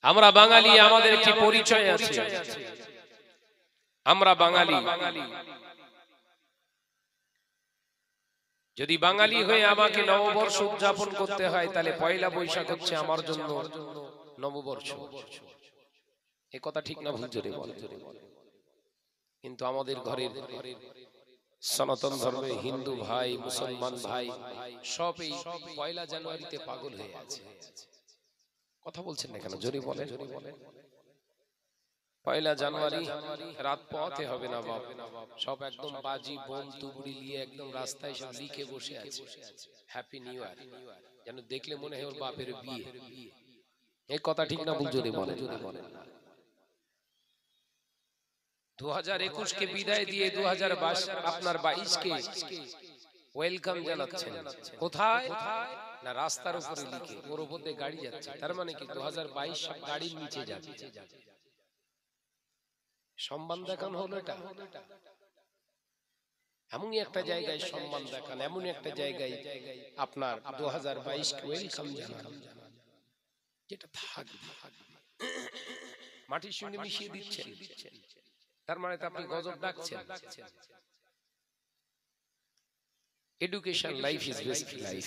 আমরা বাঙালি, আমাদের একটি পরিচয় আছে। আমরা বাঙালি। যদি বাঙালি হয়ে আমাকে নববর্ষ উদযাপন করতে হয়, তাহলে পয়লা বৈশাখ হচ্ছে আমার জন্য নববর্ষ। এ কথা ঠিক না ভুল জোরে বল। কিন্তু আমাদের ঘরের সনাতন ধর্মে হিন্দু ভাই, মুসলমান ভাই সব এই পয়লা জানুয়ারিতে পাগল হয়ে আছে। কথা বলছেন না কেন? জোরে বলেন। পয়লা জানুয়ারি রাত পথে হবে না বাপ, সব একদম বাজি বোম তুবড়ি নিয়ে একদম রাস্তায় সব লিখে বসে আছে হ্যাপি নিউ ইয়ার, যেন দেখলে মনে হয় ওর বাপের বিয়ে। এই কথা ঠিক না ভুল জোরে বলেন। 2021 কে বিদায় দিয়ে 2022 আপনার 22 কে ওয়েলকাম জানাচ্ছেন। কোথায়? না রাস্তার উপরে লিখে, ওর উপর দিয়ে গাড়ি যাচ্ছে। তার মানে কি 2022 সব গাড়ির নিচে যাবে। সম্মান দেখানো হলো এটা। এমনই একটা জায়গায় সম্মান দেখান, এমন একটা জায়গায় আপনার 2022 কে ওয়েলকাম জানান, যেটা থাকবে। মাটির সঙ্গে মিশিয়ে দিচ্ছেন, তার মানে তো আপনি গজব ডাকছেন। Education life is best life.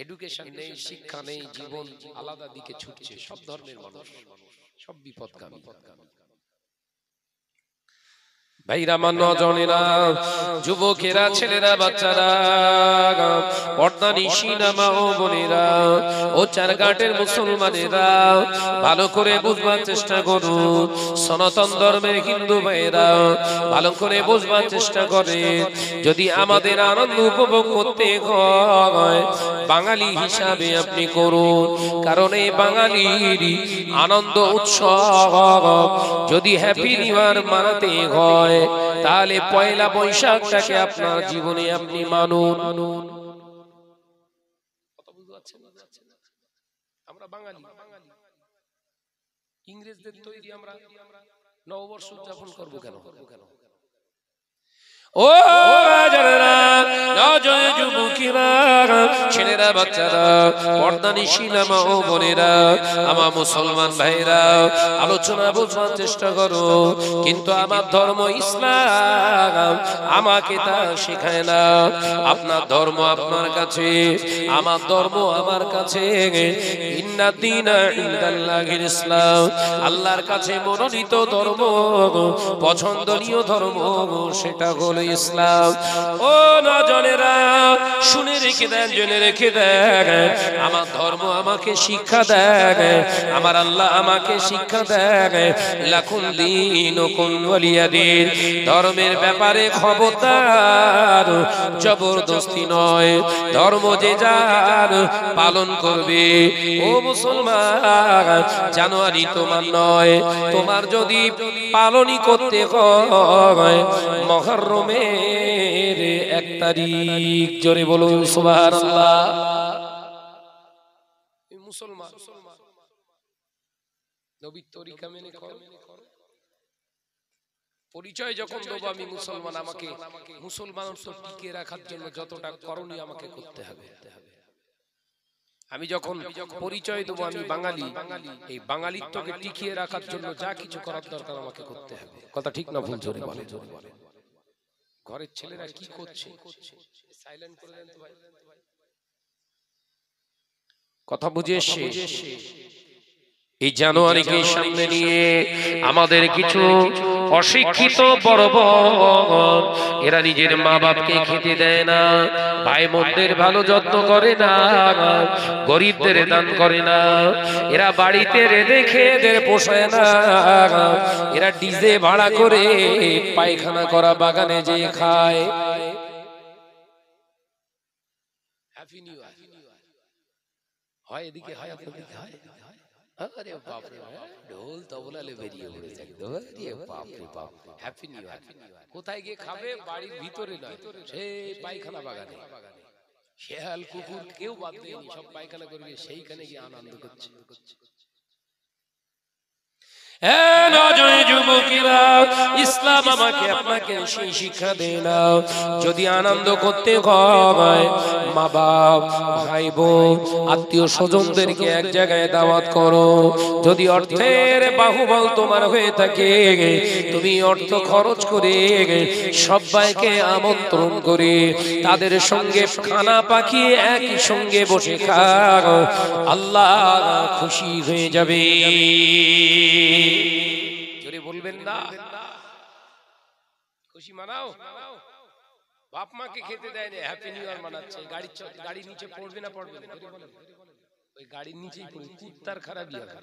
Education নেই, শিক্ষা নেই, জীবন আলাদা দিকে ছুটছে। সব ধর্মের মানুষ সব বিপদগামী। ভাইরা, আমার নজনেরা, যুবকেরা, ছেলেরা, বাচ্চারা, পর্দা নিশিনা মা ও বোনেরা, ও চারঘাটের মুসলমানেরা, ভালো করে বুঝবার চেষ্টা করুন। সনাতন ধর্মের হিন্দু ভাইরা ভালো করে বুঝবার চেষ্টা করে, যদি আমাদের আনন্দ উপভোগ করতে হয়, বাঙালি হিসাবে আপনি করুন। কারণ এই বাঙালির আনন্দ উৎসব যদি হ্যাপি নিউ ইয়ার মানাতে হয়, তাহলে পয়লা বৈশাখটাকে আপনার জীবনে আপনি মানুন। আমরা বাঙালি, ইংরেজদের তৈরি আমরা নববর্ষ উদযাপন করবো কেন? ও বাজারেরা, নজয় যুবকেরা, ছেলেরা, বাচ্চারা, পর্দা নিশিনা মা ও বোনেরা, আমার মুসলমান ভাইরা, আলোচনা বুঝবার চেষ্টা করো। কিন্তু আমার ধর্ম ইসলাম আমাকে তা শেখায় না। আপনার ধর্ম আপনার কাছে, আমার ধর্ম আমার কাছে। ইন্না দীনা ইনদাল্লাহিল ইসলাম, আল্লাহর কাছে মনোনীত ধর্ম, পছন্দনীয় ধর্ম সেটা হলো ইসলাম। ও নজনেরা, শুনে রেখে দেন, জেনে রেখে দেন, আমার ধর্ম আমাকে শিক্ষা দেন, আমার আল্লাহ আমাকে শিক্ষা দেন, লাকুম দীনুকুম ওয়ালিয়া দীন। ধর্মের ব্যাপারে খবরদার, জবরদস্তি নয়। ধর্ম যে যার পালন করবে। ও মুসলমান, জানুয়ারি তোমার নয়, তোমার যদি পালনই করতে হয় মুহররমের 1 তারিখ। জোরে বলুন সুবহানাল্লাহ। মুসলমান নবীর তরিকা মেনে করো। পরিচয় যখন দেবো আমি মুসলমান, আমাকে মুসলমানত্ব টিকিয়ে রাখার জন্য যতটা করণীয় আমাকে করতে হবে। আমি যখন পরিচয় দেবো আমি বাঙালি, এই বাঙালিত্বকে টিকিয়ে রাখার জন্য যা কিছু করার দরকার আমাকে করতে হবে। কথা ঠিক না ভুল? জোরে বলে। ঘরের ছেলেরা কি করছে? সাইলেন্ট করে দেন তো ভাই। কথা বুঝে এসে এই জানুয়ারিকে সামনে নিয়ে আমাদের কিছু অশিক্ষিত বড় বড়, এরা নিজের মা বাপকে খেতে দেয় না, ভাই বোনদের ভালো যত্ন করে না, গরিবদের দান করে না, এরা বাড়িতে রেঁধে খেয়ে এদের পোষায় না, এরা ডিজে ভাড়া করে পায়খানা করা বাগানে যেয়ে খায়। হ্যাপি নিউ ইয়ার হয় এদিকে, হয় আপনাদের হয়। আরে বাপ রে, ঢোল তবলা লে বেরিয়ে পড়েছে একদম। আরে বাপ রে বাপ, হ্যাপি নিউ ইয়ার। কোথায় গিয়ে খাবে? বাড়ির ভিতরে নয়, সেই পায়খানা বাগানে। শেয়াল কুকুর কেউ বাদ দেয়নি, সব পায়খানা করবে, সেইখানে গিয়ে আনন্দ করছে। হ্যাঁ নজরে যুবকেরা, ইসলাম আমাকে আপনাকে সেই শিক্ষা দেয় না। যদি আনন্দ করতে হয়, মা বাপ, ভাই বোন, আত্মীয় স্বজনদেরকে এক জায়গায় দাওয়াত করো। যদি অর্থের বাহুবল তোমার হয়ে থাকে, তুমি অর্থ খরচ করে সবাইকে আমন্ত্রণ করে তাদের সঙ্গে খানা পাকিয়ে একই সঙ্গে বসে খাও, আল্লাহ খুশি হয়ে যাবে। জোরে বলবেন না? খুশি মানাও। বাপ মাকে খেতে দেয় না, হ্যাপি নিউ ইয়ার মানাচ্ছে। গাড়ির নিচে পড়বে না, পড়বে না? ওই গাড়ির নিচেই পড়ে, কুত্তার খারাপই হবে।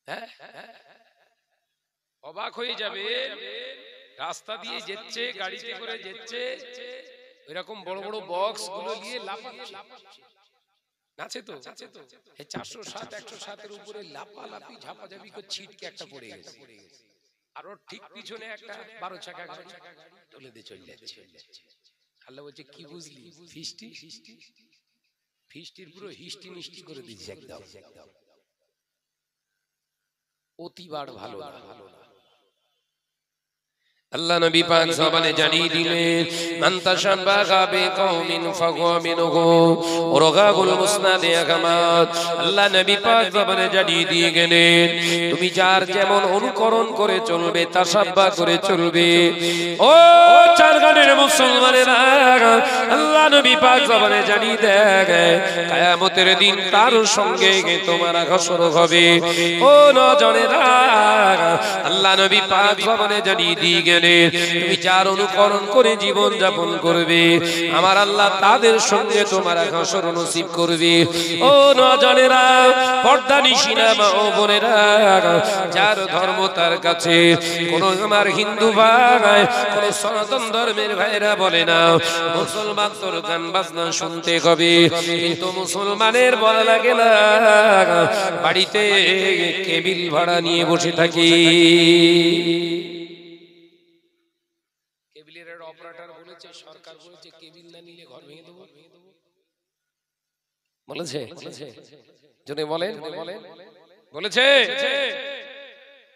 হ্যাঁ, অবাক হয়ে যাবে। রাস্তা দিয়ে যেচ্ছে, গাড়িতে করে যেচ্ছে, এরকম বড় বড় বক্স গুলো নিয়ে লাফাচ্ছে, নাচে তো। এই 407 107 এর উপরে লাফালাফি ঝাপাঝাপি করে ছিটকে একটা পড়ে গেছে, আর ওর ঠিক পিছনে একটা 12 চাকা গাড়ি তুলে দিয়ে চলে যাচ্ছে। আল্লাহ বলছে কি বুঝলি? ফিস্টি ফিস্টির পুরো হিস্টি মিষ্টি করে দিচ্ছে একদম। অতিবার ভালো না। আল্লাহ নবী পাক জবানে জানিয়ে দিলেন, মান তাশাব্বাহা বিকওমিন ফাহুয়া মিনহুম, ওরাগাগুল মুসনাদে আহমদ। আল্লাহ নবী পাক জবানে জানিয়ে দিয়ে গেলেন, তুমি যার যেমন অনুকরণ করে চলবে, তাশাব্বাহ করে চলবে। ও চারগানের মুসলমানেরা, আল্লাহ নবী পাক জবানে জানিয়ে দেন, কিয়ামতের দিন তার সঙ্গে তোমার হাসর হবে। ও নজনেরা, আল্লাহ নবী পাক জবানে জানিয়ে দিয়ে গেলেন, তুমি যার অনুকরণ করে জীবন যাপন করবে, আমার আল্লাহ তাদের সঙ্গে তোমার হাসর নসিব করবে। ও নজনেরা, পর্দানিশিনা মা ও বোনেরা, যার ধর্ম তার কাছে, কোন আমার হিন্দু ভাই, কোন সনাতন ধর্মের ভাইরা বলে না মুসলমান তোর গান বাজনা শুনতে হবে, কিন্তু মুসলমানের বলা লাগে না বাড়িতে কেবিল ভাড়া নিয়ে বসে থাকি। কেবিলের অপারেটর বলেছে, সরকার বলেছে কেবিল না নিলে ঘর ভেঙে দেবো, বলেছে? যদি বলেন, বলেছে?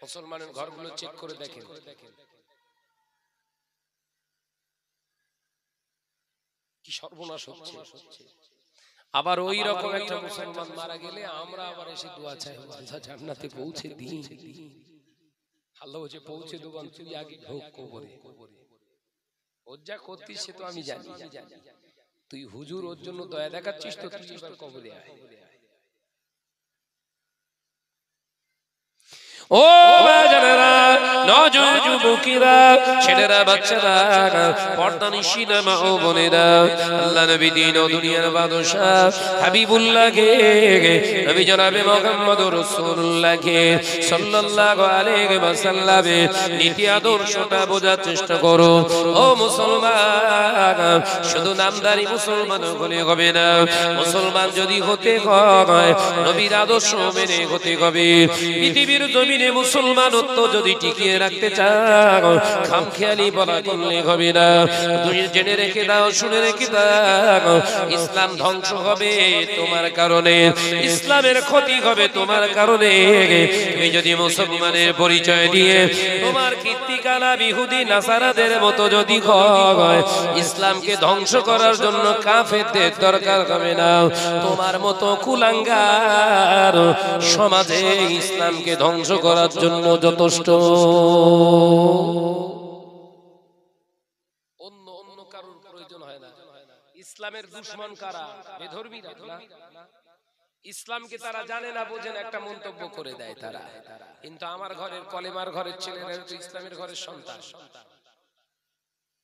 মুসলমানের ঘরগুলো চেক করে দেখেন, কি সর্বনাশ হচ্ছে। আবার ওই রকম একটা মুসলমান মারা গেলে আমরা আবার এসে দোয়া চাই, আল্লাহ জান্নাতে পৌঁছে দিন। আল্লাহ বলছে পৌঁছে দেবান, তুই আগে ঢোক কবরে। ওর যা করতিস সে তো আমি জানি, তুই হুজুর ওর জন্য দয়া দেখাচ্ছিস, তো তুই এবার কবরে আয়। ও বাজানেরা, নজর যুবকেরা, ছেলেরা, বাচ্চারা, পর্দানিশিনা মা ও বোনেরা, আল্লাহ নবী দিন ও দুনিয়ার বাদশাহ হাবিবুল্লাহকে, নবী জনাবে মুহাম্মদুর রাসূলুল্লাহকে সাল্লাল্লাহু আলাইহি ওয়াসাল্লামের নীতি আদর্শটা বোঝার চেষ্টা করো। ও মুসলমান, শুধু নামদারি মুসলমান হলে হবে না, মুসলমান যদি হতে হয় নবীর আদর্শ মেনে হতে হবে। পৃথিবীর জমিনে মুসলমানত্ব যদি টিকিয়ে রাখতে চাও, খামখেয়ালি বলা করলে হবে না। তুমি জেনে রেখে দাও, শুনে রেখে দাও, ইসলাম ধ্বংস হবে তোমার কারণে, ইসলামের ক্ষতি হবে তোমার কারণে। তুমি যদি মুসলমানের পরিচয় দিয়ে তোমার কীর্তিকালা ইহুদি নাসারাদের মতো যদি হয়, ইসলামকে ধ্বংস করার জন্য কাফেরদের দরকার হবে না। তোমার মতো কুলাঙ্গার সমাজে ইসলামকে ধ্বংস করার জন্য যথেষ্ট। অন্য কারোর প্রয়োজন হয় না। ইসলামের দুশমন কারা? বেধর্মীরা না। ইসলামকে তারা জানে না, বোঝেন, একটা মন্তব্য করে দেয় তারা। কিন্তু আমার ঘরের কলেমার ঘরের ছেলেরা তো ইসলামের ঘরের সন্তান,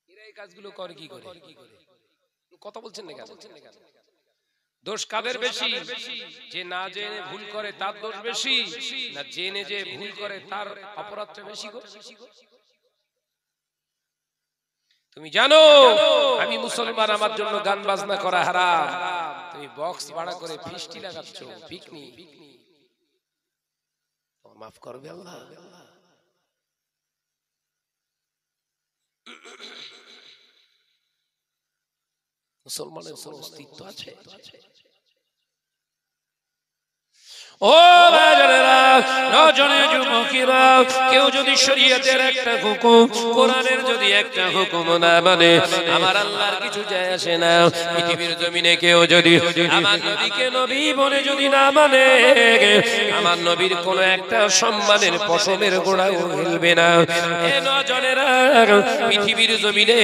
এরা এই কাজগুলো করে কি করে? কথা বলছেন না কেন? দোষ কাদের বেশি? যে না জেনে ভুল করে তার দোষ বেশি, না জেনে যে ভুল করে তার অপরাধটা বেশি? তুমি জানো আমি মুসলমান, আমার জন্য গান বাজনা করা হারাম, তুমি বক্স ভাড়া করে ফিস্টি লাগাচ্ছ, পিকনিক। মাফ করবে আল্লাহ। মুসলমানের কোন অস্তিত্ব আছে? ও বাজারেরা, নজনে যুবকেরা, কেউ যদি শরীয়তের একটা হুকুম, কোরআনের যদি একটা হুকুম না মানে, আমার আল্লাহর কিছু যায় আসে না। পৃথিবীর জমিনে কেউ যদি আমার নবীকে নবী বলে যদি না মানে, আমার নবীর কোন একটা সম্মানের পশমের গোড়াও হিলবে না। এ নজনেরা, পৃথিবীর জমিনে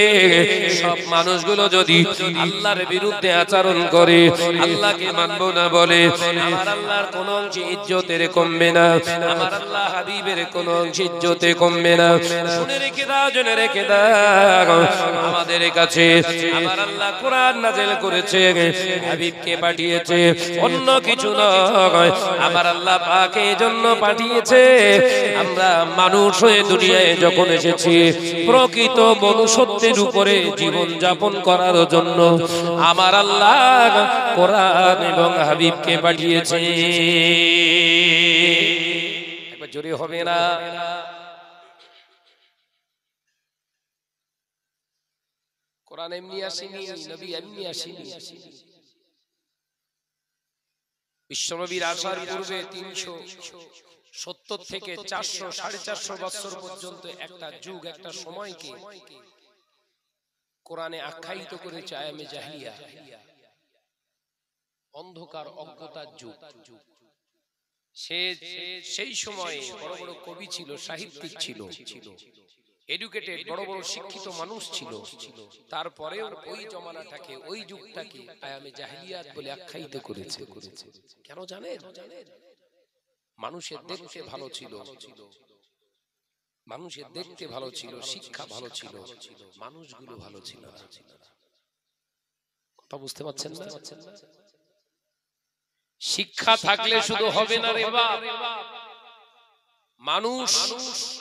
সব মানুষগুলো যদি আল্লাহর বিরুদ্ধে আচরণ করে, আল্লাহকে মানবো না বলে, আমার আল্লাহর কোন অংশে ইজ্জতের কমবে না, আমার আল্লাহ হাবিবের কোন অংশে ইজ্জতে কমবে না। শুনে রেখে দাও, জেনে রেখে দাও, আমাদের কাছে আমার আল্লাহ কোরআন নাযিল করেছে, হাবিবকে পাঠিয়েছে, অন্য কিছু নয়। আমার আল্লাহ পাক এই জন্য পাঠিয়েছে, আমরা মানুষ হয়ে দুনিয়ায় যখন এসেছি প্রকৃত মনুষ্যত্বের উপরে জীবন যাপন করার জন্য আমার আল্লাহ কোরআন এবং হাবিবকে পাঠিয়েছে। একবার জোরে হবে না? কোরআন এমনি আসেনি, নবী এমনি আসেনি। বিশ্বনবীর আসার পূর্বে 370 থেকে 400 450 বছর পর্যন্ত একটা যুগ, একটা সময়কে কোরআনে আখ্যায়িত করেছে আয়ামে জাহিলিয়া, অন্ধকার অজ্ঞতার যুগ। সেই সময়ে বড় বড় কবি ছিল, সাহিত্যিক ছিল, এডুকেটেড, বড় বড় শিক্ষিত মানুষ ছিল। তারপরেও ওই জমানাটাকে, ওই যুগটাকে আয়ামে জাহিলিয়াত বলে আখ্যায়িত করেছে। কেন জানেন? মানুষের দেখতে ভালো ছিল, মানুষের দেখতে ভালো ছিল, শিক্ষা ভালো ছিল, মানুষগুলো ভালো ছিল না। কথা বুঝতে পারছেন না? শিক্ষা থাকলে শুধু হবে না রে বাপ। মানুষ,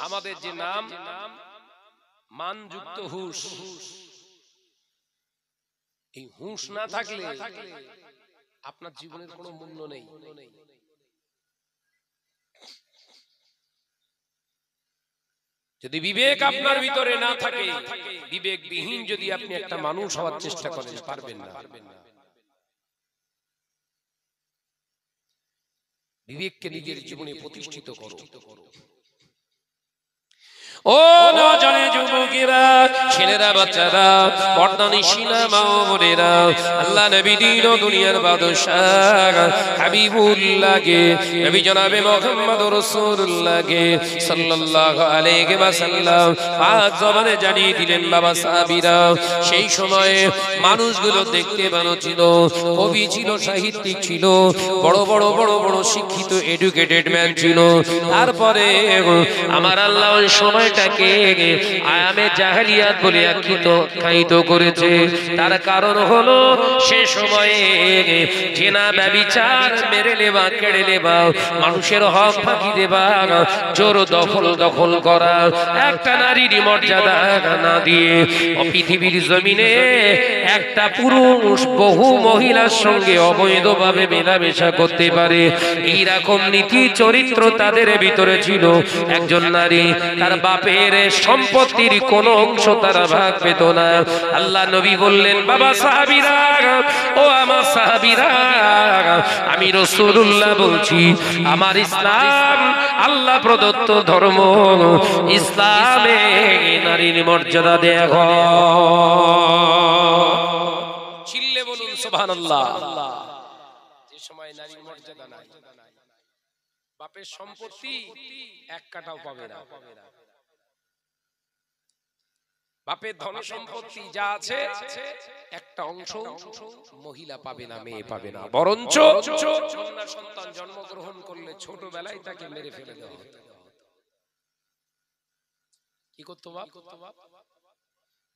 আমাদের যে নাম মানযুক্ত হুঁশ, এই হুঁশ না থাকলে আপনার জীবনের কোনো মূল্য নেই। যদি বিবেক আপনার ভিতরে না থাকে, বিবেকবিহীন যদি আপনি একটা মানুষ হওয়ার চেষ্টা করেন, পারবেন না। বিবেককে নিজের জীবনে প্রতিষ্ঠিত করো। ও নজনে যুবকেরা, ছেলেরা, বাচ্চারা, পর্দানিশিনা মা ও বোনেরা, আল্লাহ নবী দিন ও দুনিয়ার বাদশাহ হাবিবুল্লাহকে, নবী জনাবে মুহাম্মদ রাসূলুল্লাহকে সাল্লাল্লাহু আলাইহি ওয়াসাল্লাম পাক জবানে জানিয়ে দিলেন। বাবা সাহাবীরা, সেই সময়ে মানুষগুলো দেখতে ভালো ছিল, কবি ছিল, সাহিত্যিক ছিল, বড় বড় বড় বড় শিক্ষিত এডুকেটেড ম্যান ছিল। তারপরে আমার আল্লাহ ওই সময় আয়ামে জাহেলিয়াত বলে আখ্যায়িত করেছে। তার কারণ হলো সে সময়ে জেনা, ব্যভিচার, মেরে নেওয়া, কেড়ে নেওয়া, মানুষের হক ফাঁকি দেওয়া, জোর দখল করা, একটা নারীর মর্যাদা না দিয়ে পৃথিবীর জমিনে একটা পুরুষ বহু মহিলার সঙ্গে অবৈধভাবে মেলামেশা করতে পারে, এইরকম নীতি চরিত্র তাদের ভিতরে ছিল। একজন নারী তার বাপের সম্পত্তির কোন অংশ তারা ভাগ পেত না। আল্লাহ নবী বললেন, বাবা সাহাবীরা, ও আমার সাহাবীরা, আমি রাসূলুল্লাহ বলছি, আমার ইসলাম আল্লাহ প্রদত্ত ধর্ম, ইসলামে নারীর মর্যাদা দেয়া হয়। চিল্লে বলুন সুবহানাল্লাহ। যে সময় নারীর মর্যাদা নাই, বাপের সম্পত্তি এক কাটাও পাবে না, বাপের ধন সম্পত্তি যা আছে একটা অংশ মহিলা পাবে না, মেয়ে পাবে না, বরঞ্চ কন্যা সন্তান জন্মগ্রহণ করলে ছোটবেলায় তাকে মেরে ফেলে দেওয়া হতো। কি করতো বাপ?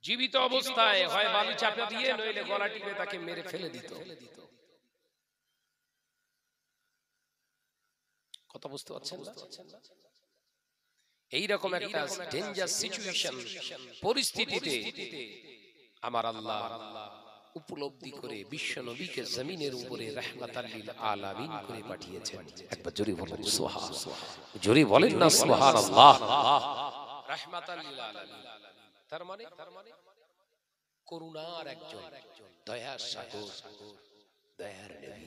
জীবিত অবস্থায় হয় বালু চাপা দিয়ে, নইলে গলা টিপে তাকে মেরে ফেলে দিত। কথা বুঝতে পারছেন না? এইরকম একটা ডেঞ্জার সিচুয়েশন, পরিস্থিতিতে আমার আল্লাহ উপলব্ধি করে বিশ্ব নবীকে জমিনের উপরে রাহমাতাল লিল আলামিন করে পাঠিয়েছেন। একবার জোরে বলেন সুবহানাল্লাহ, জোরে বলেন না সুবহানাল্লাহ। রাহমাতাল লিল আলামিন তার মানে করুণার একজন, দয়ার সাগর, দয়ার নবী।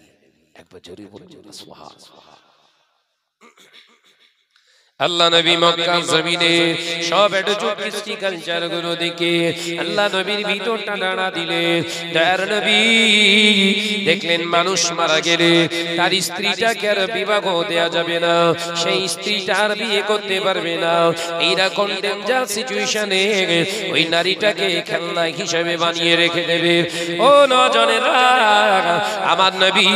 একবার জোরে বলেন সুবহানাল্লাহ। আল্লাহ নবী মক্কা জমিনে সব এডুকেশন কৃষ্টি কালচার গুলো দেখে আল্লাহ নবীর ভিতরটা নাড়া দিলেন। দয়ার নবী দেখলেন মানুষ মারা গেলে তার স্ত্রীটাকে আর বিবাহ দেয়া যাবে না, সেই স্ত্রীটা আর বিয়ে করতে পারবে না। এইরকম ডেঞ্জার সিচুয়েশনে ওই নারীটাকে খেলনা হিসেবে বানিয়ে রেখে দেবে। ও নজনেরা, আমার নবী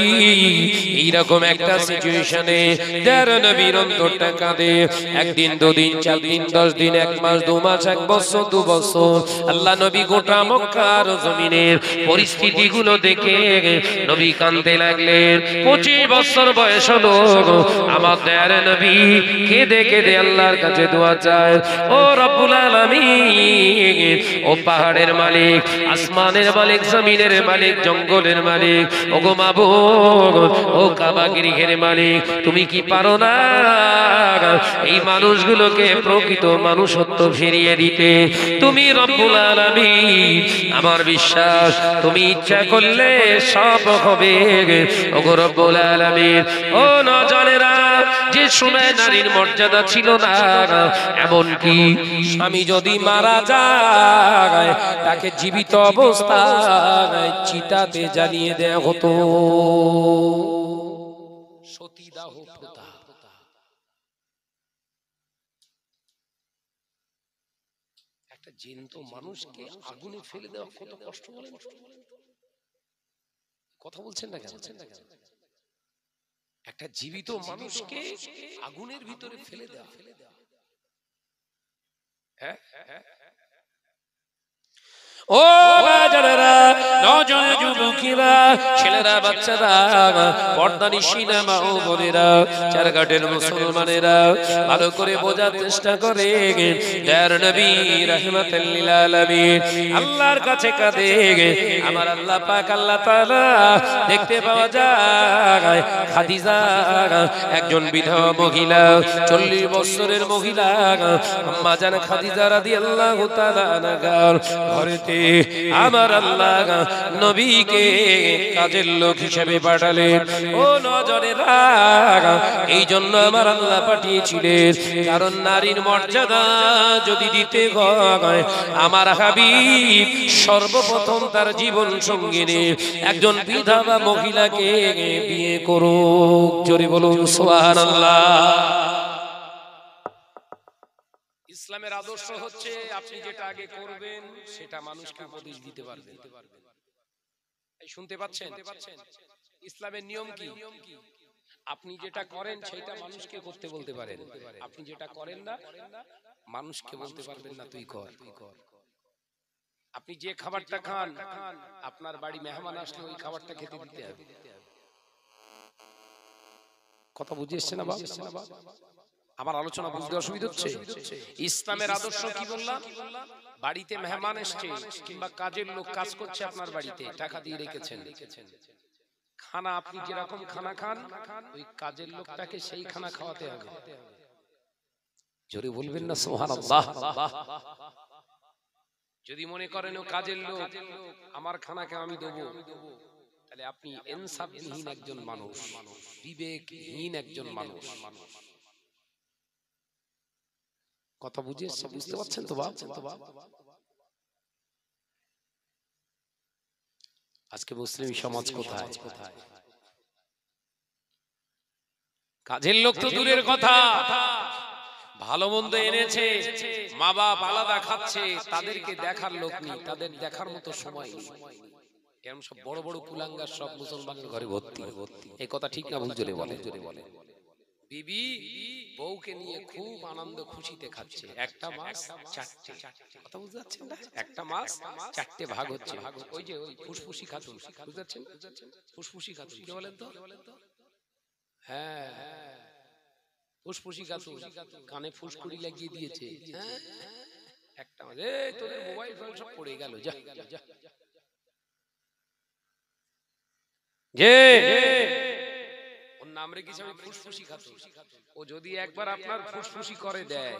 এইরকম একটা সিচুয়েশনে দয়ার নবীর অন্তরটা কাঁদে। একদিন, দুদিন, 4 দিন, 10 দিন, 1 মাস, 2 মাস, 1 বছর, 2 বছর আল্লাহ নবী গোটা মক্কার জমিনের পরিস্থিতিগুলো দেখে নবী কাঁদতে লাগলেন। 25 বছর বয়স হলো আমার দয়ার নবী কেঁদে কেঁদে আল্লাহর কাছে দোয়া চায়। ও রব্বুল আলামিন, ও পাহাড়ের মালিক, আসমানের মালিক, জমিনের মালিক, জঙ্গলের মালিক, ও গো মাবুদ, ও কাবা গৃহের মালিক, তুমি কি পারো না এই মানুষগুলোকে প্রকৃত মানুষত্ব ফিরিয়ে দিতে? তুমি রব্বুল আলামিন, আমার বিশ্বাস তুমি ইচ্ছা করলে সব হবে। ওগো রব্বুল আলামিন, ও নজনেরা, যে সময় নারীর মর্যাদা ছিল না, এমন কি স্বামী যদি মারা যায় তাকে জীবিত অবস্থায় চিতাতে জ্বালিয়ে দেয়া হতো। সতীদাহ প্রথা। একটা জ্যান্ত মানুষকে আগুনে ফেলে দেওয়া কত কষ্ট বলেন? কথা বলছেন না কেন? একটা জীবিত মানুষকে আগুনের ভিতরে ফেলে দেওয়া। হ্যাঁ, ও বাজারেরা, নজর যুবকেরা, ছেলেরা, বাচ্চারা, পর্দানিশীনা মা ও বোনেরা, চারঘাটের মুসলমানেরা ভালো করে বোঝার চেষ্টা করে। দয়ার নবী রাহমাতাল লিল আলামিন আল্লাহর কাছে কাঁদে। আমার আল্লাহ পাক আল্লাহ তাআলা দেখতে পাওয়া যায় খাদিজা একজন বিধবা মহিলা, 40 বছরের মহিলা, আম্মা জান খাদিজা রাদিয়াল্লাহু তাআলা আনহার ঘরেতে আমার আল্লাহ নবীকে কাজের লোক হিসেবে পাঠালেন। ও নজরেরা, এই জন্য আমার আল্লাহ পাঠিয়েছিলেন, কারণ নারীর মর্যাদা যদি দিতে হয় আমার হাবিব সর্বপ্রথম তার জীবন সঙ্গিনী একজন বিধবা মহিলাকে বিয়ে করুক। জোরে বলুন সুবহানাল্লাহ। ইসলামের আদর্শ হচ্ছে আপনি যেটা আগে করবেন সেটা মানুষকে উপদেশ দিতে পারবেন। শুনতে পাচ্ছেন? ইসলামের নিয়ম কি? আপনি যেটা করেন সেটা মানুষকে করতে বলতে পারেন, আপনি যেটা করেন না মানুষকে বলতে পারবেন না তুই কর। আপনি যে খাবারটা খান, আপনার বাড়ি মেহমান আসলে ওই খাবারটা খেতে দিতে হবে। কথা বুঝে এসছে না বাবা? আমার আলোচনা বুঝতে অসুবিধা হচ্ছে? ইসলামের আদর্শ কি বললাম? বাড়িতে মেহমান এসছে কিংবা কাজের লোক কাজ করছে আপনার বাড়িতে, টাকা দিয়ে রেখেছেন, খানা আপনি যেরকম খানা খান ওই কাজের লোকটাকে সেই খানা খাওয়াতে হবে। জোরে বলবেন না সুবহানাল্লাহ। যদি মনে করেন ও কাজের লোক, আমার খানাকে আমি দেবো, তাহলে আপনি ইনসাফবিহীন একজন মানুষ, বিবেকহীন একজন মানুষ। কথা বুঝে বুঝতে পারছেন তো বাপ? আজকে মুসলিম সমাজ কোথায়? কাজের লোক তো দূরের কথা, ভালো মন্দ এনেছে, মা বাপ আলাদা খাচ্ছে, তাদেরকে দেখার লোক নেই, তাদের দেখার মতো সময় নেই। এরকম সব বড় বড় কুলাঙ্গার সব মুসলমানের ঘরে ভর্তি। এই কথা ঠিক না ভুল? জোরে বলে। বিবি বউকে নিয়ে খুব আনন্দ খুশিতে খাচ্ছে, একটা মাছ 4টে। কথা বুঝতে পারছেন না? একটা মাছ 4টে ভাগ হচ্ছে। ওই যে ওই ফুসফুসি খাতুন, বুঝতে পারছেন? ফুসফুসি খাতুন কি বলেন তো? হ্যাঁ, ফুসফুসি খাতুন কানে ফুসকুড়ি লাগিয়ে দিয়েছে। একটা মাছ, এই তোর মোবাইল ফোন সব পড়ে গেল, যা যা। ওর নাম রেখেছি আমি ফুসফুসি খাতুন। ও যদি একবার আপনার ফুসফুসি করে দেয়,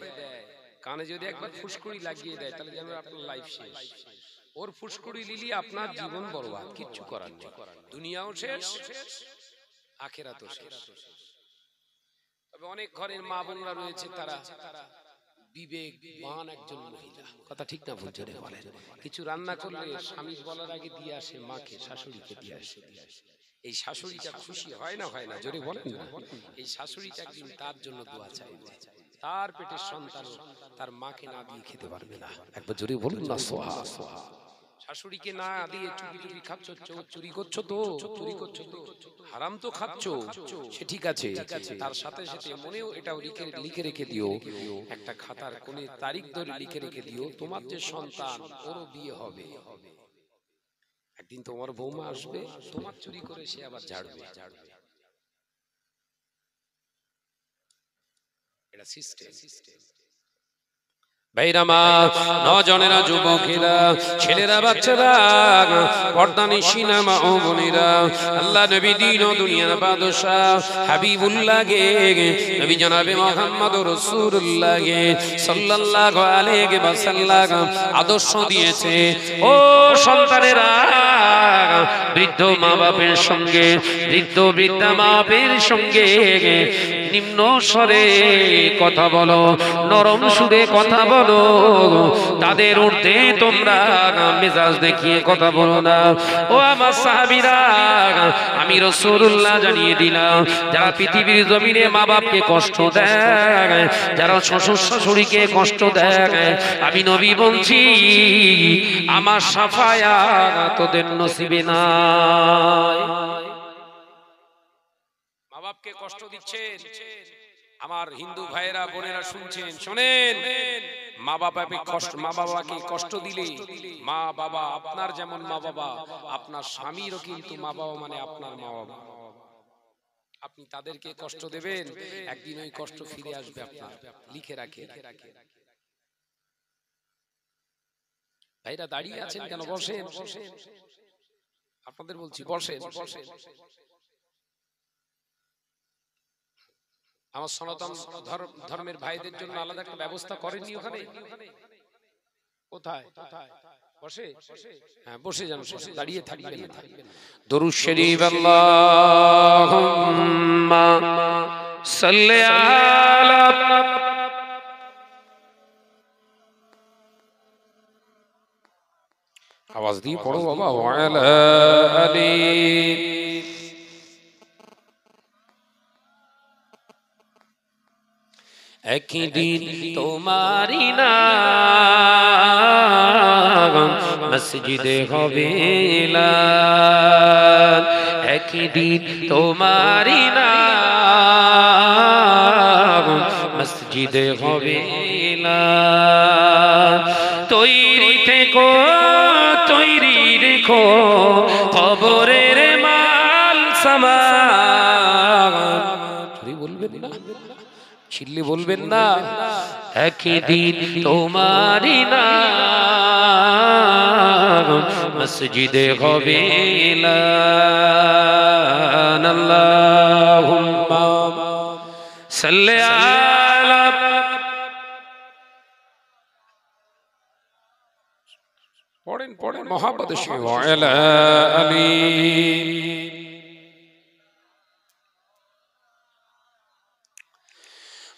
কানে যদি একবার ফুসকুড়ি লাগিয়ে দেয়, তাহলে যেন আপনার লাইফ শেষ। ওর ফুসকুড়ি লিলি আপনার জীবন বরবাদ, কিচ্ছু করার নেই। দুনিয়াও শেষ, আখিরাতও শেষ। তবে অনেক ঘরের মা বোনরা রয়েছে তারা বিবেকবান একজন মহিলা, কথা ঠিক না ভুল জোরে বলেন, কিছু রান্না করলে স্বামী বলার আগে দিয়ে আসে মাকে, শাশুড়িকে দিয়ে আসে। এই শাশুড়িটা খুশি হয় না জোরে বলেন না? এই শাশুড়িটা একদিন তার জন্য দোয়া চাইবে, তার পেটের সন্তান তার মাকে না দিয়ে খেতে পারবে না, একবার জোরে বলুন না সোহা। শাশুড়িকে না দিয়ে চুরি চুরি খাচ্ছ, চুরি করছো তো, চুরি করছো তো, হারাম তো খাচ্ছ, সে ঠিক আছে, তার সাথে সাথে মনেও এটাও লিখে রেখে দিও, একটা খাতার কোণে তারিখ ধরে লিখে রেখে দিও, তোমার যে সন্তান ওরও বিয়ে হবে, একদিন তোমার বৌমা আসবে, তোমার চুরি করে সে আবার ঝাড়বে। এটা সিস্টেম। ভাইরা মা, নজনেরা, যুবকেরা, ছেলেরা, বাচ্চারা, পর্দানিশিনা মা ও বোনেরা, আল্লাহ নবী দিন ও দুনিয়ার বাদশাহ হাবিবুল্লাহ গে নবী জনাবে মুহাম্মদ রাসূলুল্লাহ গে সাল্লাল্লাহু আলাইহি ওয়াসাল্লাম আদর্শ দিয়েছে। ও সন্তানেরা, বৃদ্ধ মা বাপের সঙ্গে, বৃদ্ধা মা বাপের সঙ্গে নিম্ন স্বরে কথা বলো, নরম সুরে কথা বলো, তাদের ঊর্ধ্বে তোমরা মেজাজ দেখিয়ে কথা বলো না। ও আমার সাহাবীরা, আমি রাসূলুল্লাহ জানিয়ে দিলাম, যারা পৃথিবীর জমিনে মা বাপকে কষ্ট দেয়, যারা শ্বশুর শাশুড়িকে কষ্ট দেয়, আমি নবী বলছি আমার শাফায়াত তোদের নসিবে নাই। মা বাপকে কষ্ট দিচ্ছেন, আমার হিন্দু ভাইয়েরা বোনেরা শুনছেন, শোনেন, মা বাবাকে কষ্ট দিলে, মা বাবা আপনার যেমন মা বাবা, আপনার স্বামীরও কিন্তু মা বাবা মানে আপনার মা বাবা। আপনি তাদেরকে কষ্ট দেবেন, একদিন ওই কষ্ট ফিরে আসবে আপনার, লিখে রাখে। ভাইরা দাঁড়িয়ে আছেন কেন? বসেন, আপনাদের বলছি বসেন। আমার সনাতন ধর্মের ভাইদের জন্য আলাদা একটা ব্যবস্থা করেননি ওখানে? কোথায়? বসে? হ্যাঁ বসে যান, দাঁড়িয়ে থাকবেন না। দুরূদ শরীফ, আল্লাহুম্মা সাল্লি আলা, আওয়াজ দিয়ে পড়ো বাবা, ওয়া আলা আলি। একদিন তোমারি নাম মসজিদে হবে এলান, একদিন তোমারি নাম মসজিদে হবে এলান। তৈরি থেকো, তৈরি রেখো, খবরের মাল সামান। বলবেন না, চিল্লি বলবেন না, একদিন তোমারি নাম মসজিদে হবে এলান। আল্লাহুম্মা সাল্লি আলা, পড়েন পড়েন মহাব্বতের সঙ্গে, ওয়া আলা আলি।